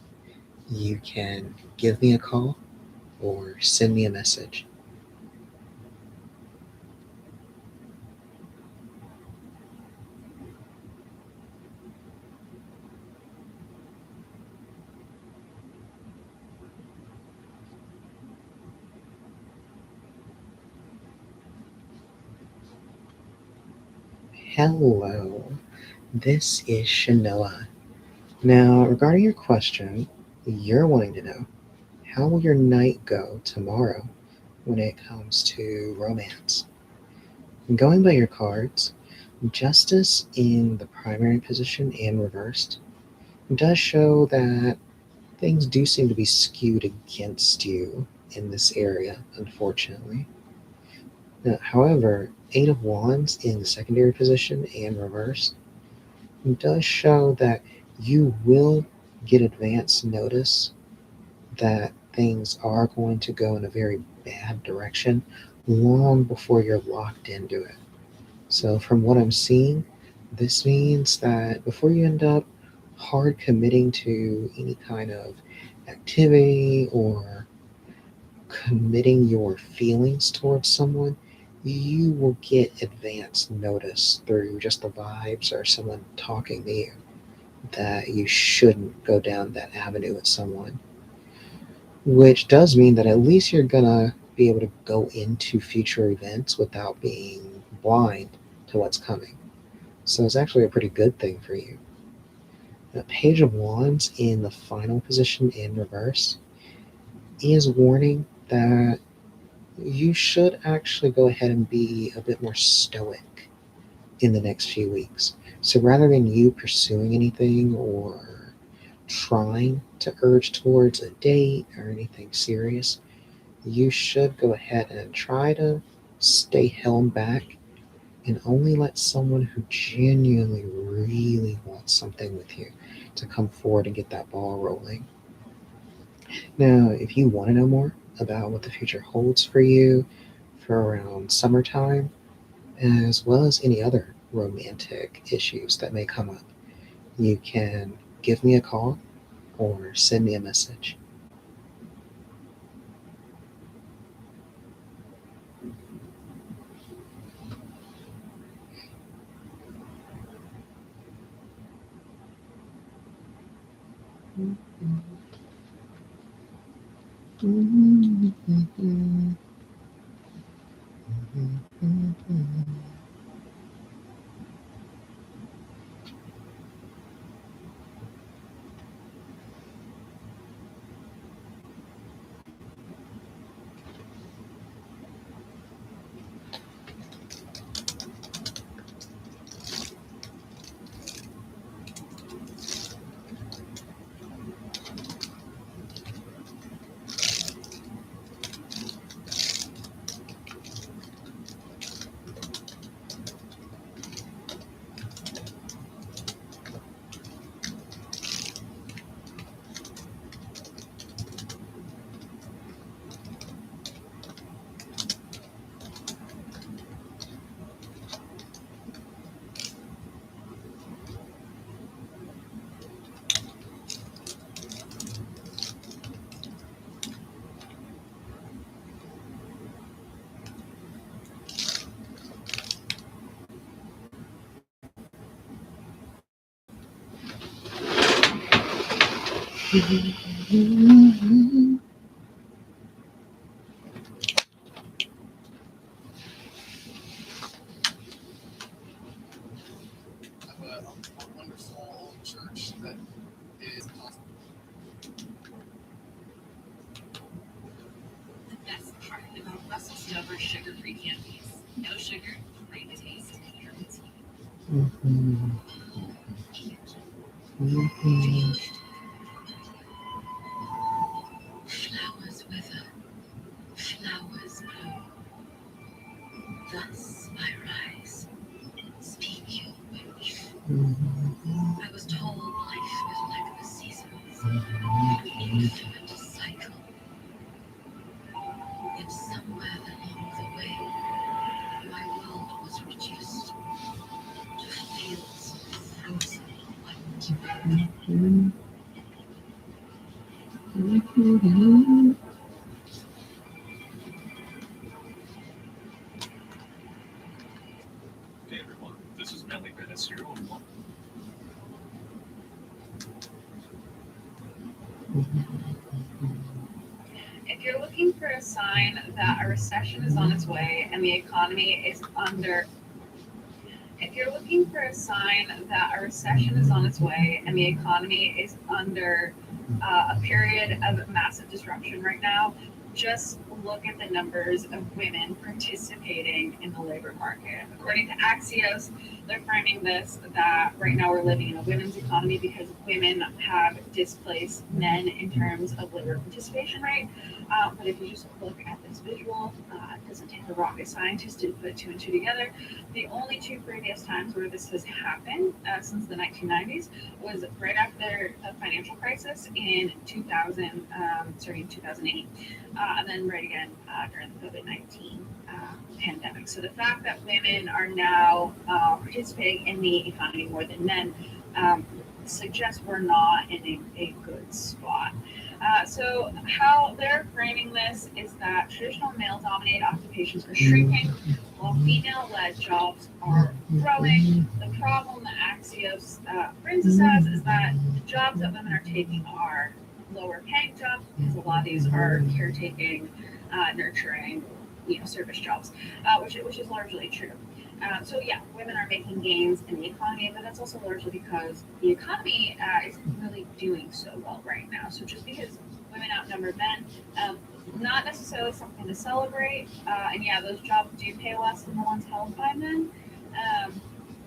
Speaker 4: you can give me a call or send me a message. Hello, this is Shanoa. Now, regarding your question, you're wanting to know, how will your night go tomorrow when it comes to romance? Going by your cards, Justice in the primary position and reversed does show that things do seem to be skewed against you in this area, unfortunately. Now, however, Eight of Wands in the secondary position and reversed does show that you will get advance notice that things are going to go in a very bad direction long before you're locked into it. So from what I'm seeing, this means that before you end up hard committing to any kind of activity or committing your feelings towards someone, you will get advance notice through just the vibes or someone talking to you that you shouldn't go down that avenue with someone. Which does mean that at least you're gonna be able to go into future events without being blind to what's coming. So it's actually a pretty good thing for you. The Page of Wands in the final position in reverse is warning that you should actually go ahead and be a bit more stoic in the next few weeks. So rather than you pursuing anything or trying to urge towards a date or anything serious, you should go ahead and try to stay held back and only let someone who genuinely really wants something with you to come forward and get that ball rolling. Now, if you want to know more about what the future holds for you for around summertime, as well as any other romantic issues that may come up, you can give me a call or send me a message.
Speaker 1: The best part about Russell Stover's sugar-free candies. No sugar, great taste, guaranteed. Flowers wither, flowers bloom. Thus I rise. Speak your wish. I was told life is like the seasons, an infinite cycle. Yet somewhere along the way, my world was reduced to fields of frozen white.
Speaker 13: Hey everyone, this is Melly Bennett, your own one.
Speaker 12: If you're looking for a sign that a recession is on its way and the economy is under If you're looking for a sign that a recession is on its way and the economy is under a period of massive disruption right now, just look at the numbers of women participating in the labor market. According to Axios, they're framing this that right now we're living in a women's economy because women have displaced men in terms of labor participation rate. But if you just look at this visual, it doesn't take a rocket scientist to put two and two together. The only two previous times where this has happened since the 1990s was right after the financial crisis in 2008, and then right again during the COVID-19 pandemic. So the fact that women are now participating in the economy more than men suggests we're not in a good spot. So how they're framing this is that traditional male-dominated occupations are shrinking while female-led jobs are growing. The problem that Axios brings us as is that the jobs that women are taking are lower-paying jobs because a lot of these are caretaking, nurturing, service jobs, which is largely true. So yeah, women are making gains in the economy, but that's also largely because the economy isn't really doing so well right now. So just because women outnumber men, not necessarily something to celebrate. And yeah, those jobs do pay less than the ones held by men.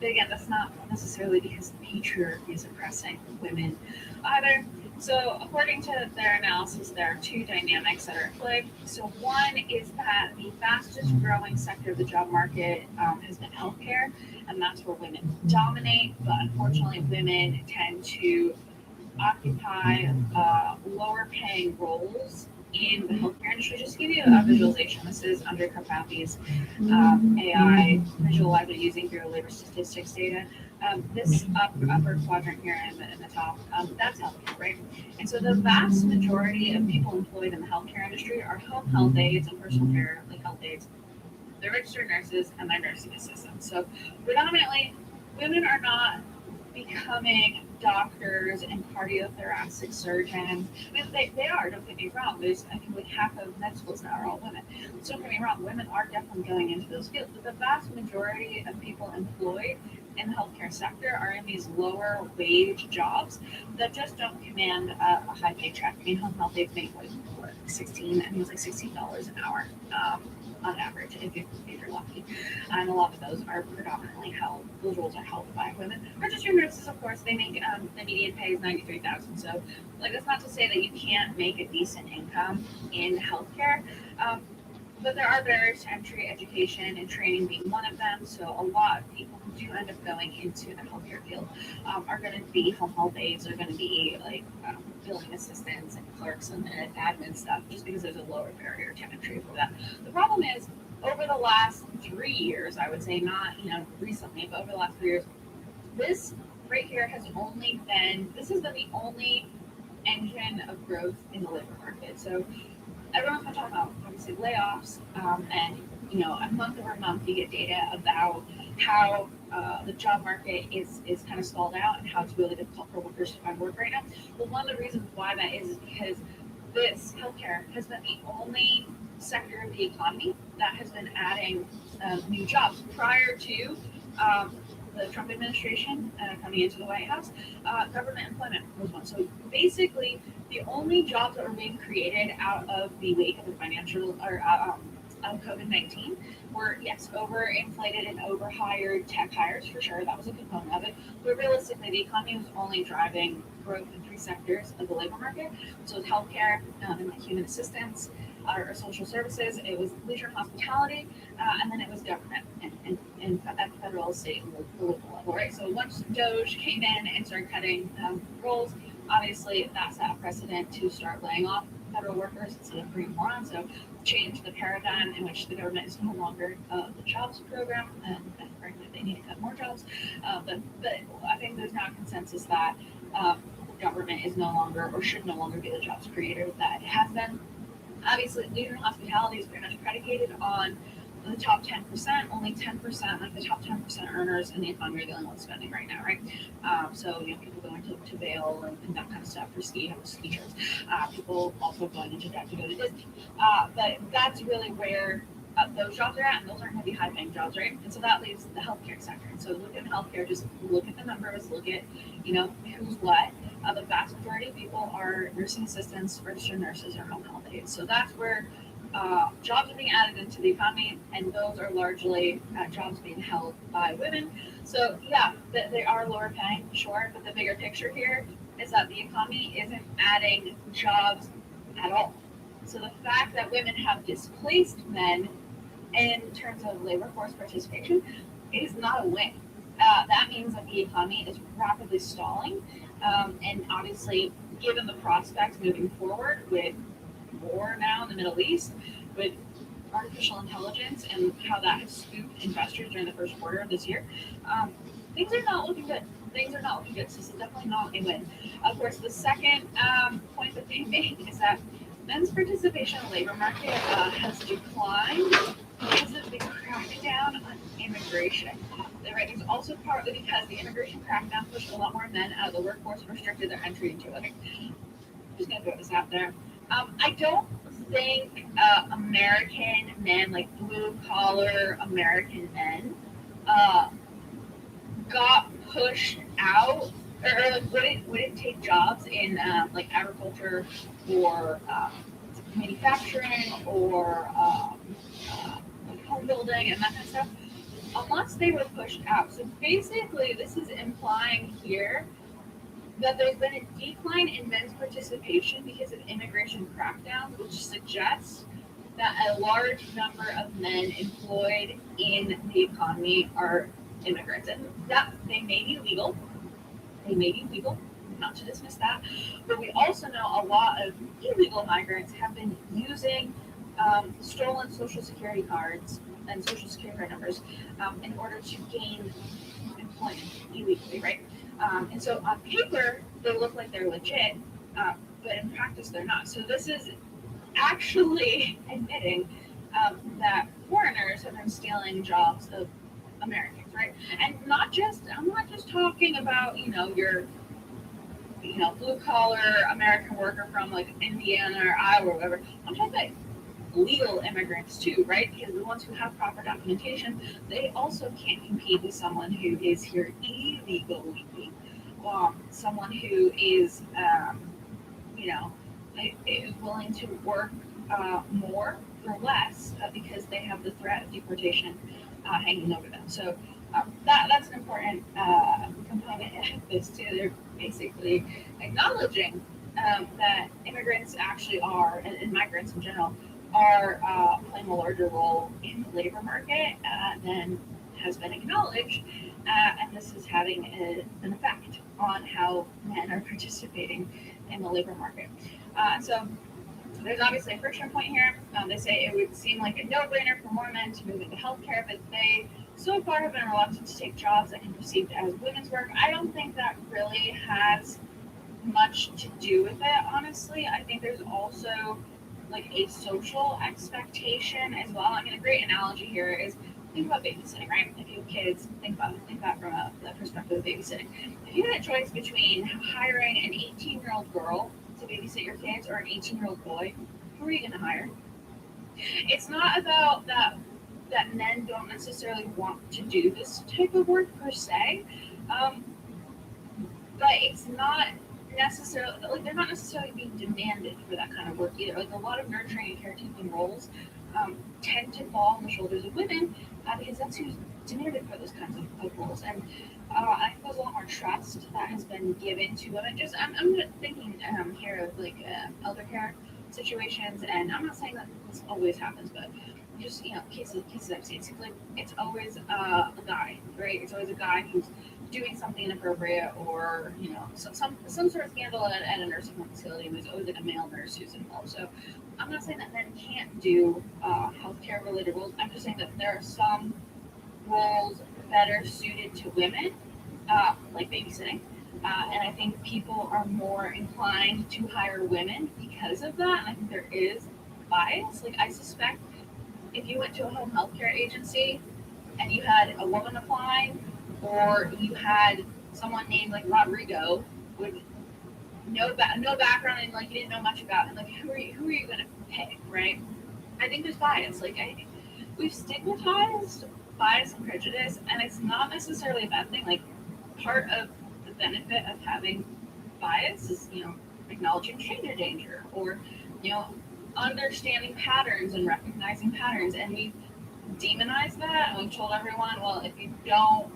Speaker 12: But again, that's not necessarily because patriarchy is oppressing women either. So according to their analysis, there are two dynamics that are at play. So one is that the fastest growing sector of the job market has been healthcare, and that's where women dominate. But unfortunately, women tend to occupy lower paying roles in the healthcare industry. Just to give you a visualization, this is under Karpathy's AI visualizer using Bureau of Labor Statistics data. This upper quadrant here in the top, that's healthcare, right? And so the vast majority of people employed in the healthcare industry are home health aides and personal care, like health aides. They're registered nurses and they're nursing assistants. So predominantly, women are not becoming doctors and cardiothoracic surgeons. I mean, they are, don't get me wrong. There's, I think, like half of med schools now are all women. So don't get me wrong, women are definitely going into those fields. But the vast majority of people employed in the healthcare sector are in these lower wage jobs that just don't command a high paycheck. I mean, home health aides make like $16 an hour. On average, if you're lucky. And a lot of those are predominantly held, those roles are held by women. Registered nurses, of course, they make, the median pay is $93,000. So, like, that's not to say that you can't make a decent income in healthcare. But there are barriers to entry, education and training being one of them. So a lot of people who do end up going into the healthcare field are going to be home health aides, are going to be like billing assistants and clerks and admin stuff, just because there's a lower barrier to entry for that. The problem is, over the last 3 years, I would say, not recently, but over the last 3 years, this right here has only been, this has been the only engine of growth in the labor market. So everyone's been talking about obviously layoffs, and a month over month you get data about how the job market is kind of stalled out and how it's really difficult for workers to find work right now. Well, one of the reasons why that is because this healthcare has been the only sector of the economy that has been adding new jobs. Prior to the Trump administration coming into the White House, government employment was one. So basically, the only jobs that were being created out of the wake of the financial or of COVID-19 were, yes, overinflated and overhired tech hires for sure. That was a component of it. But realistically, the economy was only driving growth in three sectors of the labor market. So it was healthcare, and human assistance, or social services. It was leisure and hospitality, and then it was government and at federal, state, and local level, right? So once DOGE came in and started cutting roles, obviously that set a precedent to start laying off federal workers instead of bringing more on. So change the paradigm in which the government is no longer the jobs program, and frankly they need to cut more jobs. But I think there's now a consensus that government is no longer, or should no longer, be the jobs creator that it has been. Obviously, leisure and hospitality is very much predicated on the top 10%. Only 10%, like the top 10% earners in the economy, are the only ones spending right now, right? So people going to Vail and that kind of stuff for ski trips. People also going into debt to go to Disney. But that's really where those jobs are at, and those aren't going to be high-paying jobs, right? And so that leaves the healthcare sector. And so look at healthcare, just look at the numbers, look at who's what. The vast majority of people are nursing assistants, registered nurses, or home health aides. So that's where jobs are being added into the economy, and those are largely jobs being held by women. So yeah, they are lower paying, sure, but the bigger picture here is that the economy isn't adding jobs at all. So the fact that women have displaced men in terms of labor force participation is not a win. That means that the economy is rapidly stalling, and obviously, given the prospects moving forward with war now in the Middle East, with artificial intelligence and how that has spooked investors during the first quarter of this year, things are not looking good. Things are not looking good. So this is definitely not a win. Of course, the second point that they make is that men's participation in the labor market has declined because of the crackdown on immigration. There's also partly because the immigration crackdown pushed a lot more men out of the workforce and restricted their entry into it. I'm just going to throw this out there. I don't think American men, like blue-collar American men, got pushed out, or wouldn't take jobs in like agriculture or manufacturing or like home building and that kind of stuff. unless they were pushed out. So basically, this is implying here that there's been a decline in men's participation because of immigration crackdowns, which suggests that a large number of men employed in the economy are immigrants. And that they may be legal. They may be legal, not to dismiss that. But we also know a lot of illegal migrants have been using stolen Social Security cards and Social Security card numbers in order to gain employment illegally, right? And so on paper, they look like they're legit, but in practice, they're not. So this is actually admitting that foreigners have been stealing jobs of Americans, right? And I'm not just talking about, your, blue collar American worker from like Indiana or Iowa or whatever. I'm talking about legal immigrants too, right? Because the ones who have proper documentation, they also can't compete with someone who is here illegally. Someone who is, willing to work more for less because they have the threat of deportation hanging over them. So that's an important component of this too. They're basically acknowledging that immigrants actually are, and migrants in general, are playing a larger role in the labor market than has been acknowledged, and this is having an effect on how men are participating in the labor market. So there's obviously a friction point here. They say it would seem like a no-brainer for more men to move into healthcare, but they so far have been reluctant to take jobs that can be perceived as women's work. I don't think that really has much to do with it, honestly. I think there's also like a social expectation as well. I mean, a great analogy here is think about babysitting, right? If you have kids, think about from the perspective of babysitting. If you had a choice between hiring an 18-year-old girl to babysit your kids or an 18-year-old boy, who are you going to hire? It's not about that men don't necessarily want to do this type of work per se, but it's not necessarily like they're not necessarily being demanded for that kind of work either. Like a lot of nurturing and caretaking roles tend to fall on the shoulders of women because that's who's demanded for those kinds of roles. And I think there's a lot more trust that has been given to women. I'm thinking here of like elder care situations, and I'm not saying that this always happens, but just cases I've seen. It's always a guy, right? It's always a guy who's doing something inappropriate or some sort of scandal at a nursing home facility, and there's always like a male nurse who's involved. So I'm not saying that men can't do healthcare related roles. I'm just saying that there are some roles better suited to women, like babysitting. And I think people are more inclined to hire women because of that. And I think there is bias. Like I suspect if you went to a home healthcare agency and you had a woman applying, or you had someone named like Rodrigo with no background and like you didn't know much about him, like who are you gonna pick, right? I think there's bias. We've stigmatized bias and prejudice, and it's not necessarily a bad thing. Like part of the benefit of having bias is acknowledging stranger danger, or understanding patterns and recognizing patterns. And we've demonized that, and we've told everyone, well, if you don't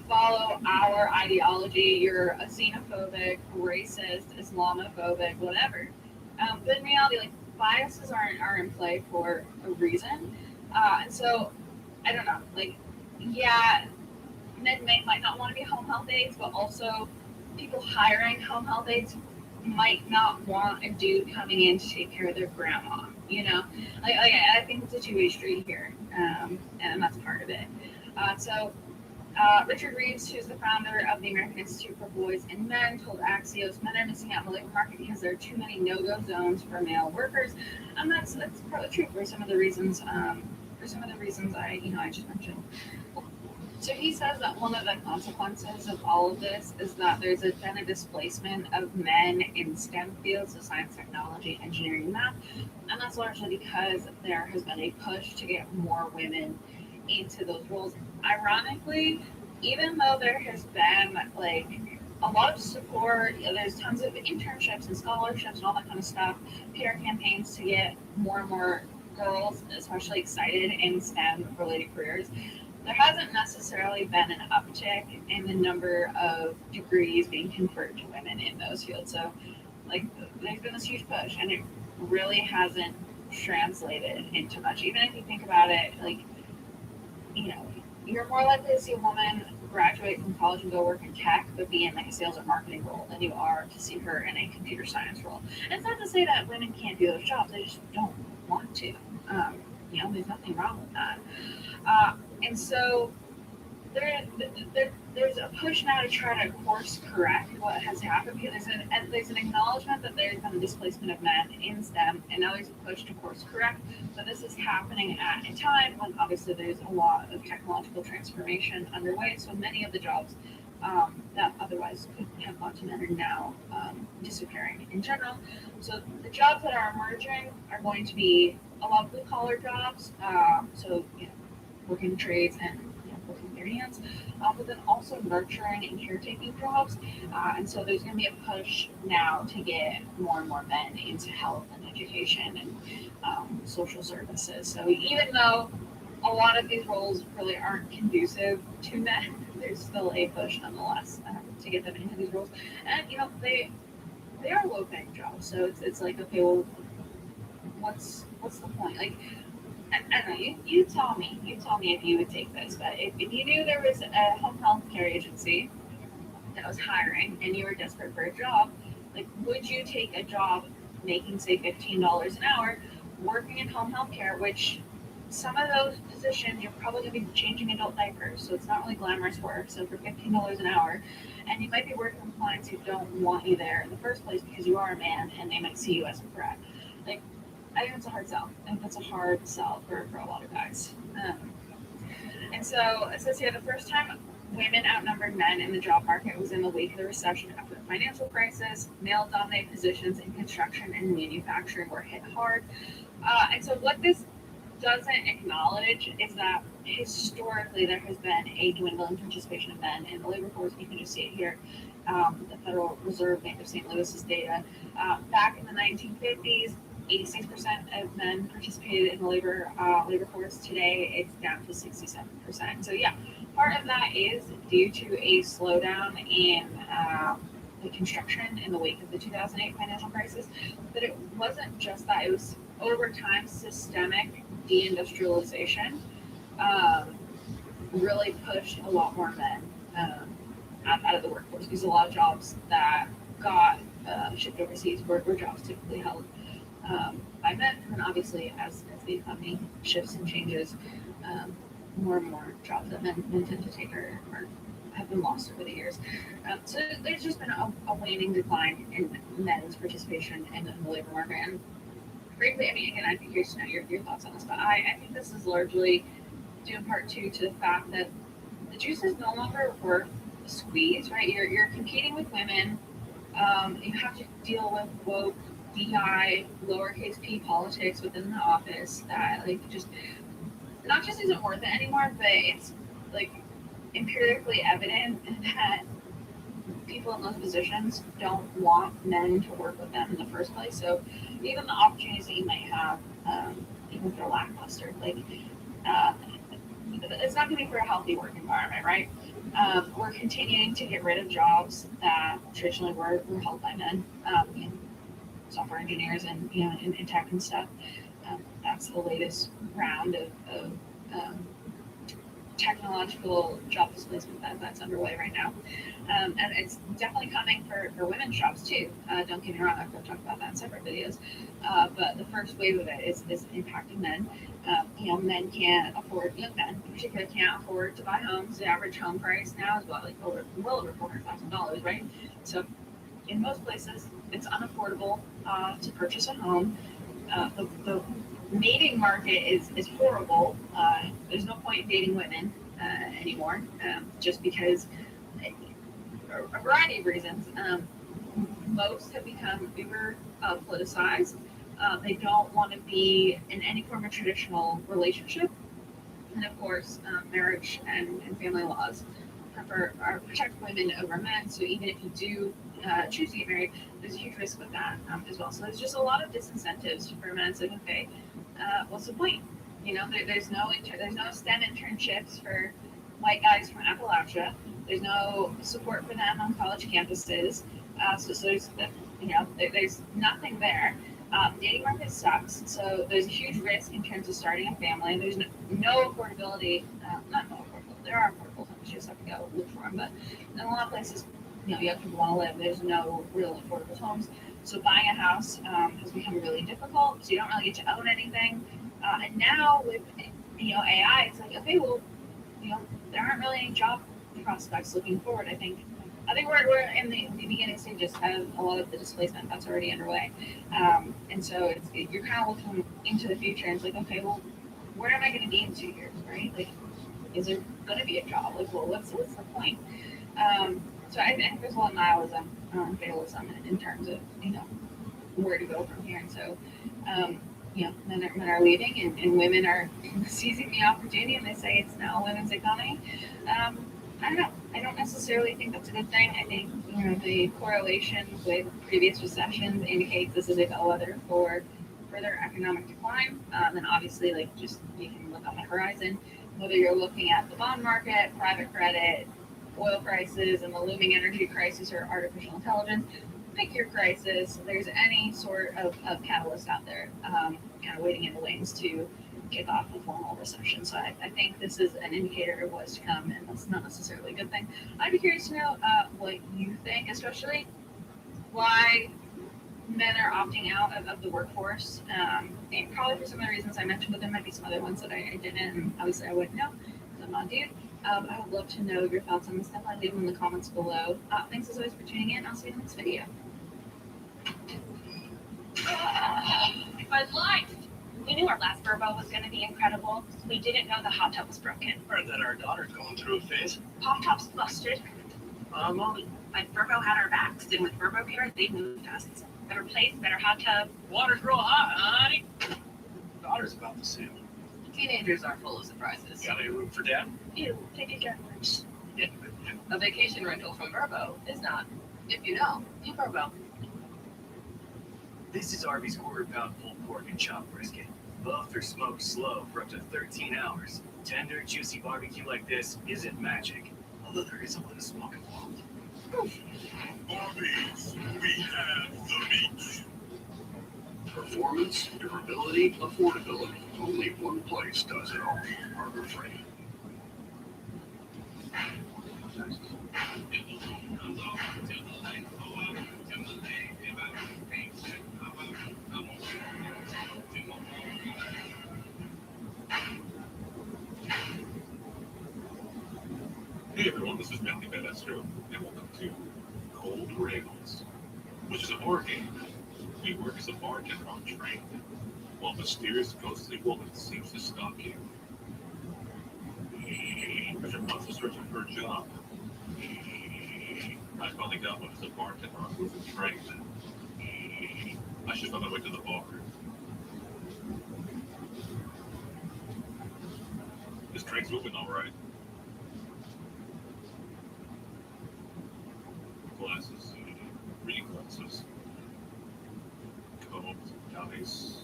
Speaker 12: follow our ideology, you're a xenophobic, racist, Islamophobic, whatever. But in reality, biases are in play for a reason. And so, I don't know, men might not want to be home health aides, but also people hiring home health aides might not want a dude coming in to take care of their grandma, I think it's a two-way street here, and that's part of it. Richard Reeves, who's the founder of the American Institute for Boys and Men, told Axios men are missing out in the labor market because there are too many no-go zones for male workers, and that's probably true for some of the reasons. I just mentioned. So he says that one of the consequences of all of this is that there's been a displacement of men in STEM fields, so science, technology, engineering, and math, and that's largely because there has been a push to get more women into those roles. Ironically, even though there has been a lot of support, there's tons of internships and scholarships and all that kind of stuff, PR campaigns to get more and more girls, especially excited in STEM related careers, there hasn't necessarily been an uptick in the number of degrees being conferred to women in those fields. So, like, there's been this huge push, and it really hasn't translated into much. Even if you think about it, like, you know, you're more likely to see a woman graduate from college and go work in tech, but be in like a sales or marketing role than you are to see her in a computer science role. And it's not to say that women can't do those jobs; they just don't want to. You know, there's nothing wrong with that. And so there's a push now to try to course correct what has happened, because there's an acknowledgement that there's been a displacement of men in STEM, and now there's a push to course correct. But this is happening at a time when obviously there's a lot of technological transformation underway. So many of the jobs that otherwise could have gone to men are now disappearing in general. So the jobs that are emerging are going to be a lot of blue collar jobs. So, you know, working trades and working with your hands, but then also nurturing and caretaking jobs. And so there's going to be a push now to get more and more men into health and education and social services. So even though a lot of these roles really aren't conducive to men, there's still a push nonetheless to get them into these roles. And, you know, they are low paying jobs. So it's like, okay, well, what's the point? Like, I don't know, you tell me if you would take this, but if you knew there was a home health care agency that was hiring and you were desperate for a job, like, would you take a job making, say, $15 an hour, working in home health care, which some of those positions you're probably going to be changing adult diapers, so it's not really glamorous work. So for $15 an hour, and you might be working with clients who don't want you there in the first place because you are a man and they might see you as a threat. Like, I think it's a hard sell. I think that's a hard sell for a lot of guys. And so it says here, the first time women outnumbered men in the job market was in the wake of the recession after the financial crisis. Male-dominated positions in construction and manufacturing were hit hard. And so what this doesn't acknowledge is that historically there has been a dwindling participation of men in the labor force. You can just see it here. The Federal Reserve Bank of St. Louis's data. Back in the 1950s, 86% of men participated in the labor force. Today, it's down to 67%. So yeah, part of that is due to a slowdown in the construction in the wake of the 2008 financial crisis. But it wasn't just that; it was over time systemic deindustrialization really pushed a lot more men out of the workforce, because a lot of jobs that got shipped overseas were jobs typically held by men. And obviously, as the economy shifts and changes, more and more jobs that men tend to take have been lost over the years. So there's just been a waning decline in men's participation in the labor market. And frankly, I mean, again, I'd be curious to know your thoughts on this, but I think this is largely due in part to the fact that the juice is no longer worth the squeeze, right? You're competing with women. You have to deal with woke DI, lowercase p politics within the office that like just not just isn't worth it anymore, but it's like empirically evident that people in those positions don't want men to work with them in the first place. So even the opportunities that you might have, even if they're lackluster, like it's not going to be for a healthy work environment, right? We're continuing to get rid of jobs that traditionally were held by men, software engineers and in tech and stuff. That's the latest round of technological job displacement that's underway right now. And it's definitely coming for women's jobs too. Don't get me wrong, I've talked about that in separate videos. But the first wave of it is impacting men. Men can't afford, young men in particular can't afford to buy homes. The average home price now is well over $400,000, right? So in most places, it's unaffordable to purchase a home. The mating market is horrible. There's no point in dating women anymore, just because a variety of reasons. Most have become uber politicized. They don't want to be in any form of traditional relationship. And of course, marriage and family laws protect women over men. So even if you do choose to get married, there's a huge risk with that as well. So there's just a lot of disincentives for men saying, okay, what's the point? You know, there's no STEM internships for white guys from Appalachia. There's no support for them on college campuses. So there's there's nothing there. Dating market sucks, so there's a huge risk in terms of starting a family. There's no affordability. Not no affordable. There are affordable homes. You just have to go look for them. But in a lot of places, you have to want to live. There's no real affordable homes. So buying a house has become really difficult. So you don't really get to own anything. And now with AI, it's like, okay, well, there aren't really any job prospects looking forward. I think we're in the beginning stages of a lot of the displacement that's already underway. And so you're kind of looking into the future and it's like, okay, well, where am I going to be in 2 years, right? Like, is there going to be a job? Like, well, what's the point? So I think there's a lot of nihilism, fatalism in terms of, where to go from here. And so, men are leaving and women are seizing the opportunity and they say it's now women's economy. I don't know. I don't necessarily think that's a good thing. I think, the correlation with previous recessions indicates this is a bellwether for further economic decline. And obviously, just you can look on the horizon, whether you're looking at the bond market, private credit, oil prices, and the looming energy crisis or artificial intelligence. Pick your crisis. There's any sort of catalyst out there, kind of waiting in the wings to kick off a formal recession. So I think this is an indicator of what's to come, and that's not necessarily a good thing. I'd be curious to know what you think, especially why men are opting out of the workforce. And probably for some of the reasons I mentioned, but there might be some other ones that I didn't, and obviously I wouldn't know because I'm not a dude. I would love to know your thoughts on this stuff. Leave them in the comments below. Thanks as always for tuning in. I'll see you in the next video.
Speaker 16: My life! We knew our last Verbo was going to be incredible. We didn't know the hot tub was broken.
Speaker 10: Or that our daughter's going through a phase.
Speaker 16: Pop top's busted.
Speaker 10: Molly.
Speaker 16: But Verbo had our backs, and with Verbo Care, they moved us. Better place, better hot tub.
Speaker 10: Water's real hot, honey. Daughter's about to sail.
Speaker 17: Teenagers are full of surprises.
Speaker 10: Got any room for dad?
Speaker 17: Ew, take a judgment. A vacation rental from Verbo is not. If you know, you Verbo.
Speaker 6: This is Arby's quarter-pound pulled pork and chopped brisket. Buffed or smoked slow for up to 13 hours. Tender, juicy barbecue like this isn't magic, although there is a little smoke involved.
Speaker 15: Arby's, we have the meat.
Speaker 14: Performance, durability, affordability. Only one place does it all. Harbor Freight.
Speaker 13: Hey everyone, this is Matthew Badastro, and welcome to Cold Rails, which is a board game. We work as a bartender on train, while a mysterious ghostly woman seems to stalk you. As you're constantly searching for a job, I finally got one as a bartender on a moving train. I should find my way to the bar. This train's moving all right. Glasses, reading glasses, combs, dice.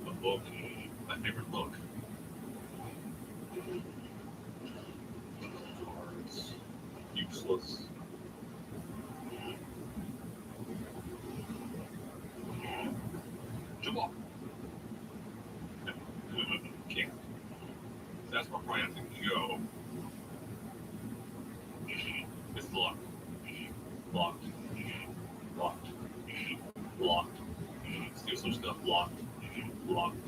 Speaker 13: A book, my favorite book. Cards, useless. Jamal. No, can't. That's my plan to go. It's locked. Locked. Locked. Locked. Steal some stuff. Locked. Locked.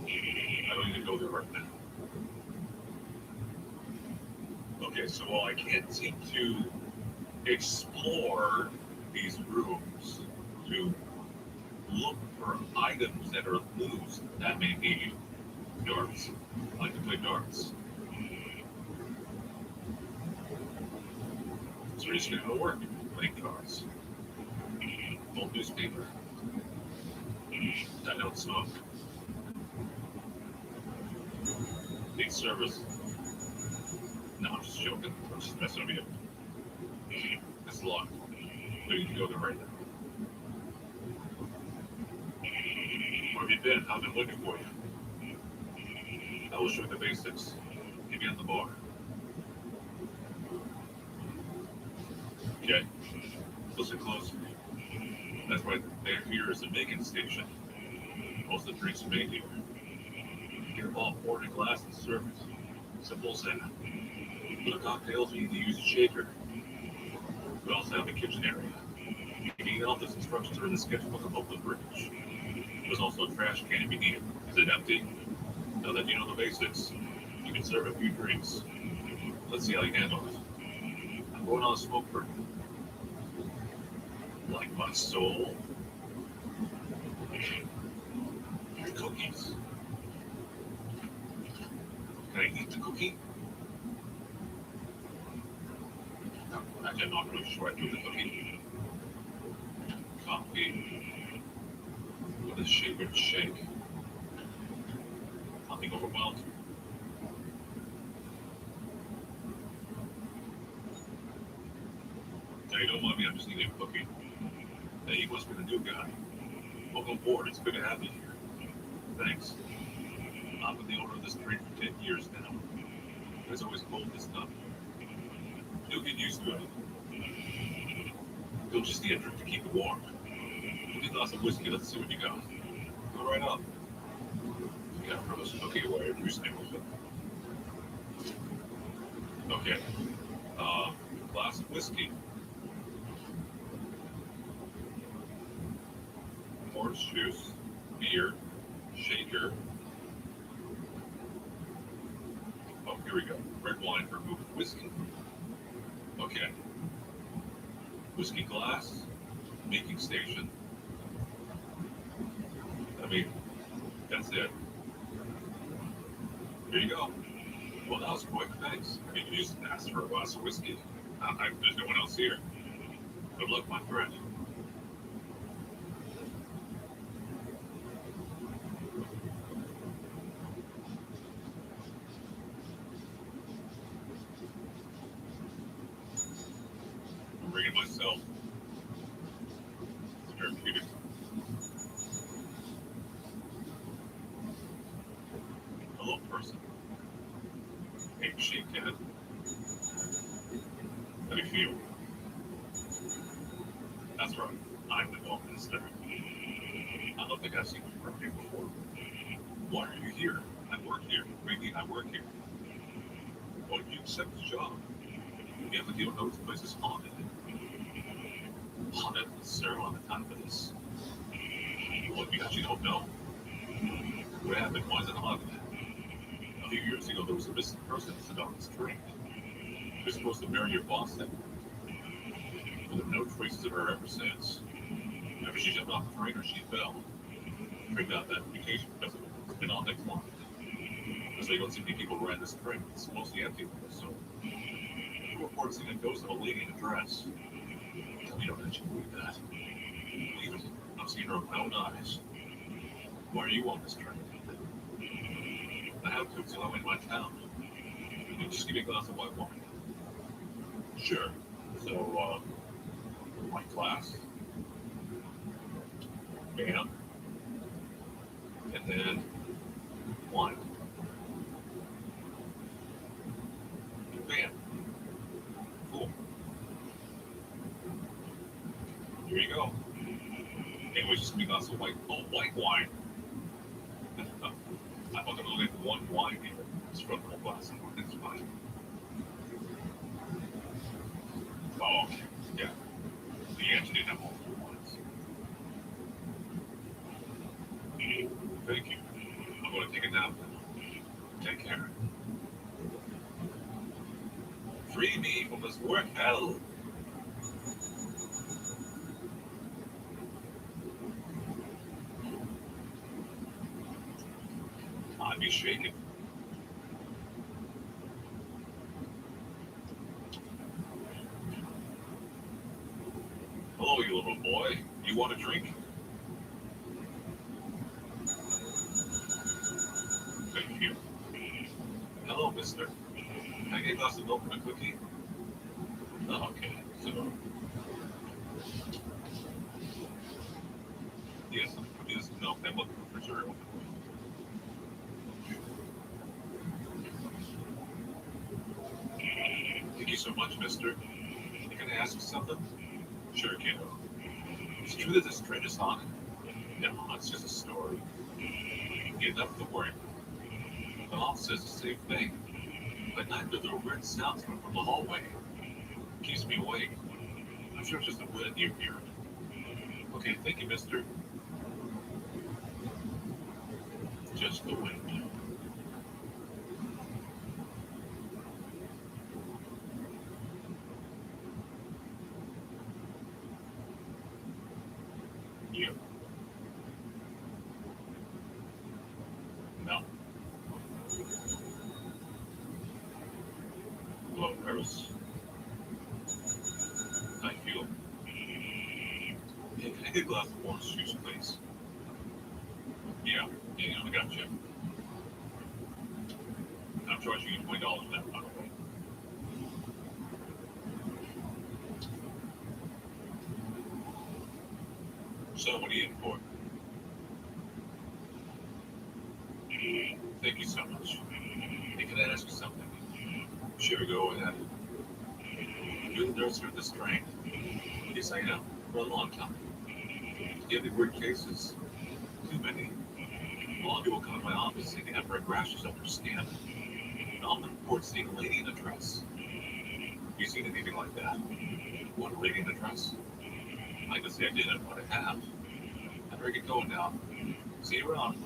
Speaker 13: I don't need to go there right now. Okay, so while I can't seem to explore these rooms to look for items that are loose that may be darts. I like to play darts. So we're just going to go to work, playing cards. Old newspaper. I don't smoke. Need service. No, I'm just joking. I'm just messing with you. It's locked. So you can go there right now. Where have you been? I've been looking for you. I will show you the basics. Meet me at the bar. Okay. Listen closely. That's right there here is the making station. Most of the drinks are made here. Get all poured in glass and serve it. Simple as that. For the cocktails, you need to use a shaker. We also have a kitchen area. If you need help, those instructions are in the sketchbook above the bridge. There's also a trash can if you need it. Is it empty? Now that you know the basics, you can serve a few drinks. Let's see how you handle it. I'm going on a smoke break. Like my soul. Cookies. Can I eat the cookie? No, actually, I'm not really sure I do the cookie. Coffee. What is shaker to shake? Nothing overwhelmed. Now you don't mind me, I'm just eating a cookie. Hey, you must be the new guy. Welcome aboard, it's good to have you here. Thanks. I've been the owner of this drink for 10 years now. It's always cold this time. You'll get used to it. You'll just need a drink to keep it warm. Get a glass of whiskey, let's see what you got. Go right up. You gotta throw this cookie away if you're staying with it. Okay. Glass of whiskey. Orange juice, beer, shaker. Oh, here we go. Red wine for moving whiskey. Okay. Whiskey glass, making station. I mean, that's it. Here you go. Well, that was quick. Thanks. I mean, you just asked for a glass of whiskey. There's no one else here. Good luck, my friend. I'm bringing myself. It's therapeutic. Hello, person. Hey, shake head. How do you feel? That's right. I'm the dog minister. I don't think I've seen you from here before. Why are you here? I work here. Maybe I work here. Why did you accept the job? Yeah, but you don't know this place is haunted. Haunted? Sir, I don't have time for this. What, you actually don't know? What happened? Why is it haunted? A few years ago, there was a missing person in on this train. She was supposed to marry your boss then. But there are no traces of her ever since. After she jumped off the train or she fell. Tricked out that vacation because of it. It's been on next month. So you don't see many people riding this train. It's mostly empty. So you report seeing a ghost of a lady in a dress. Tell me you don't actually believe that. Believe it. I've seen her with my own eyes. Why are you on this train? I have to until I'm in my town. You just give me a glass of white wine. Sure. So, white glass. Bam. And then wine. Bam. Cool. Here you go. Anyways, just give me a glass of white wine. I thought there was only one wine here. It's from the whole glass. It's fine. Oh, yeah. The answer didn't have multiple wines. Thank you. I'm going to take a nap now. Take care. Free me from this work hell. I'd be shaking. Hello, you little boy. You want a drink? Thank you. Hello, mister. Can I get a glass of milk and a cookie? Oh, okay. So, I'm looking for preserve. Thank you so much, mister. Can I ask you something? Sure, kiddo. Is it true that this train is haunted? No, it's just a story. Get up to work. The mom says the same thing. But night there are weird sounds coming from the hallway. Keeps me awake. I'm sure it's just the wind you hear. Okay, thank you, mister. Just the wind. Yep. No. Hello, Paris. I feel. Yeah, can I get a glass of orange juice, please? Yeah, I got you. I'm charging you $20 for that, by the way. So, what are you in for? Thank you so much. Hey, can I ask you something? Sure, go ahead. You're the nurse for this train. Yes, I am. For a long time. Do you have any weird cases? Too many. A lot of people come to my office saying they have red rashes on their skin. And often report seeing a lady in a dress. Have you seen anything like that? What, a lady in a dress? I can say I didn't, but I have. I better get going now. See you around.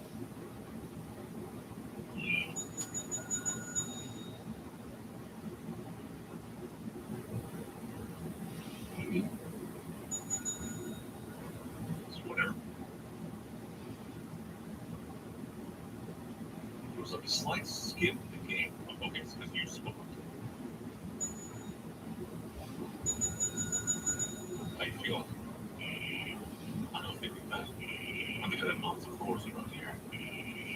Speaker 13: Whatever. There was like a slight skip in the game. Okay, it's because you spoke. How you feel? I don't think that. I think I have lots of floors around here.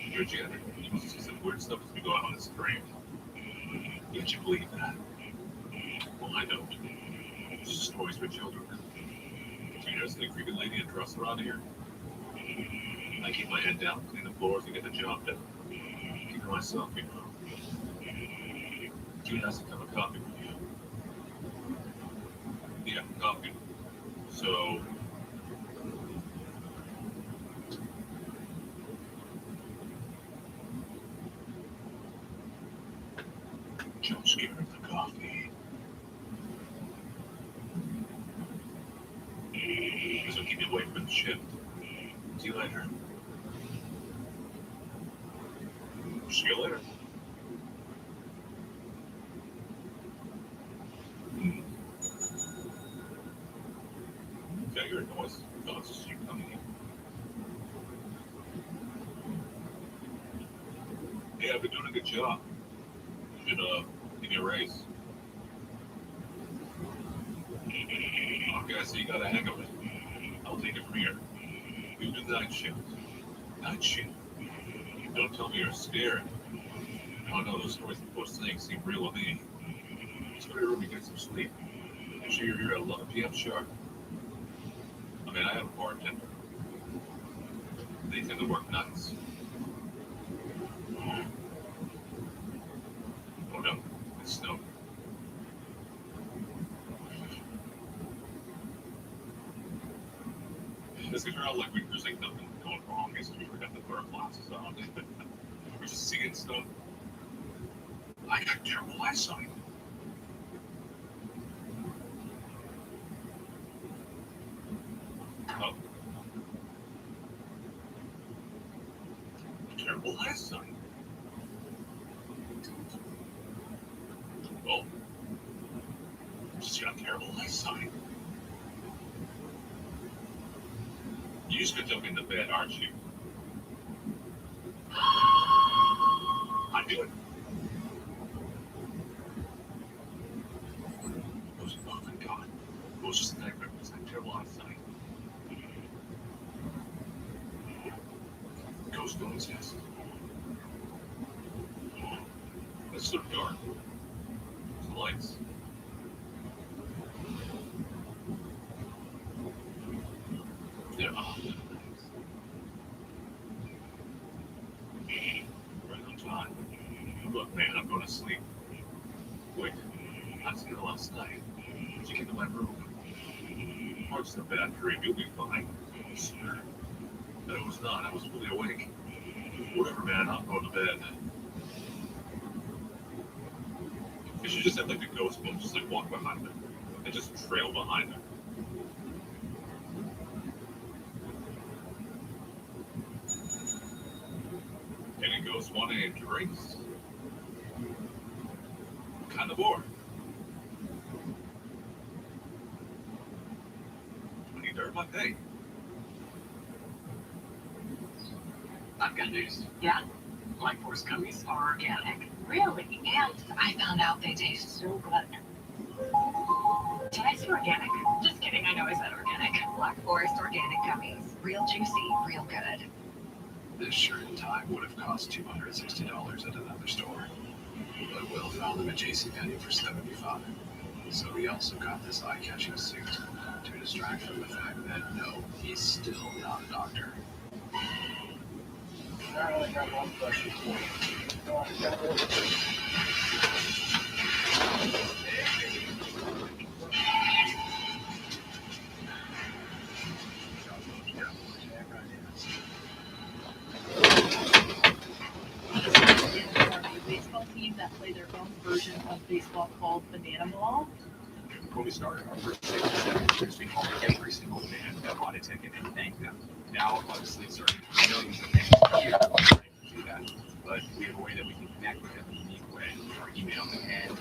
Speaker 13: You're a janitor. You must see some weird stuff as we go out on this train. Can't you believe that? Well, I don't. It's just stories for children. Do you notice any creepy lady in a dress around here? I keep my head down, clean the floors, and get the job done. Keep to myself, you know. Do you have a cup of coffee with you? Yeah, coffee. So, don't scare of the coffee. This will keep you away from the shift. See you later. See you later. Okay, I hear a noise. Oh, it's just you coming in. Hey, I've been doing a good job. You should, give me a raise. Okay, I see you got a hang of it. I'll take it from here. You do the night shift. Night shift? Don't tell me you're scared. I know those stories people are saying seem real to me. Just go to your room and get some sleep. Make sure you're here at 11 p.m. sharp. I mean, I have a bartender. They tend to work nights. Oh no, it's snow. This is around like there's like nothing going wrong. It's we forgot to put our glasses on. We're just seeing stuff. I got terrible eyesight. Oh. Terrible eyesight. Oh. Just got terrible eyesight. You just got jump into bed, aren't you? I do it. Oh my God. It was just a nightmare. It was like terrible eyesight. Ghost don't exist. It's so dark. There's lights. Yeah. was not. I was fully awake. Whatever, man. I'm going to bed. You should just have like a ghost boat, just like walk behind them and just trail behind them. Any ghosts want any drinks? Kind of bored. I need to earn my pay.
Speaker 17: I've got news.
Speaker 11: Yeah?
Speaker 17: Life Force gummies are organic.
Speaker 11: Really? And I found out they taste so good.
Speaker 17: Did I say organic? Just kidding, I know I said organic. Black Forest organic gummies. Real juicy, real good.
Speaker 7: This shirt and tie would have cost $260 at another store. But Will found them at JCPenney for $75. So he also got this eye-catching suit to distract from the fact that, no, he's still not a doctor.
Speaker 5: I only got one question for you.
Speaker 11: Baseball team that play their own version of baseball called Banana Ball.
Speaker 13: When we started our first sales, we called every single fan that bought a ticket and thanked them. Now, obviously, certain millions of fans here are trying to do that, but we have a way that we can connect with them in a unique way. Our email and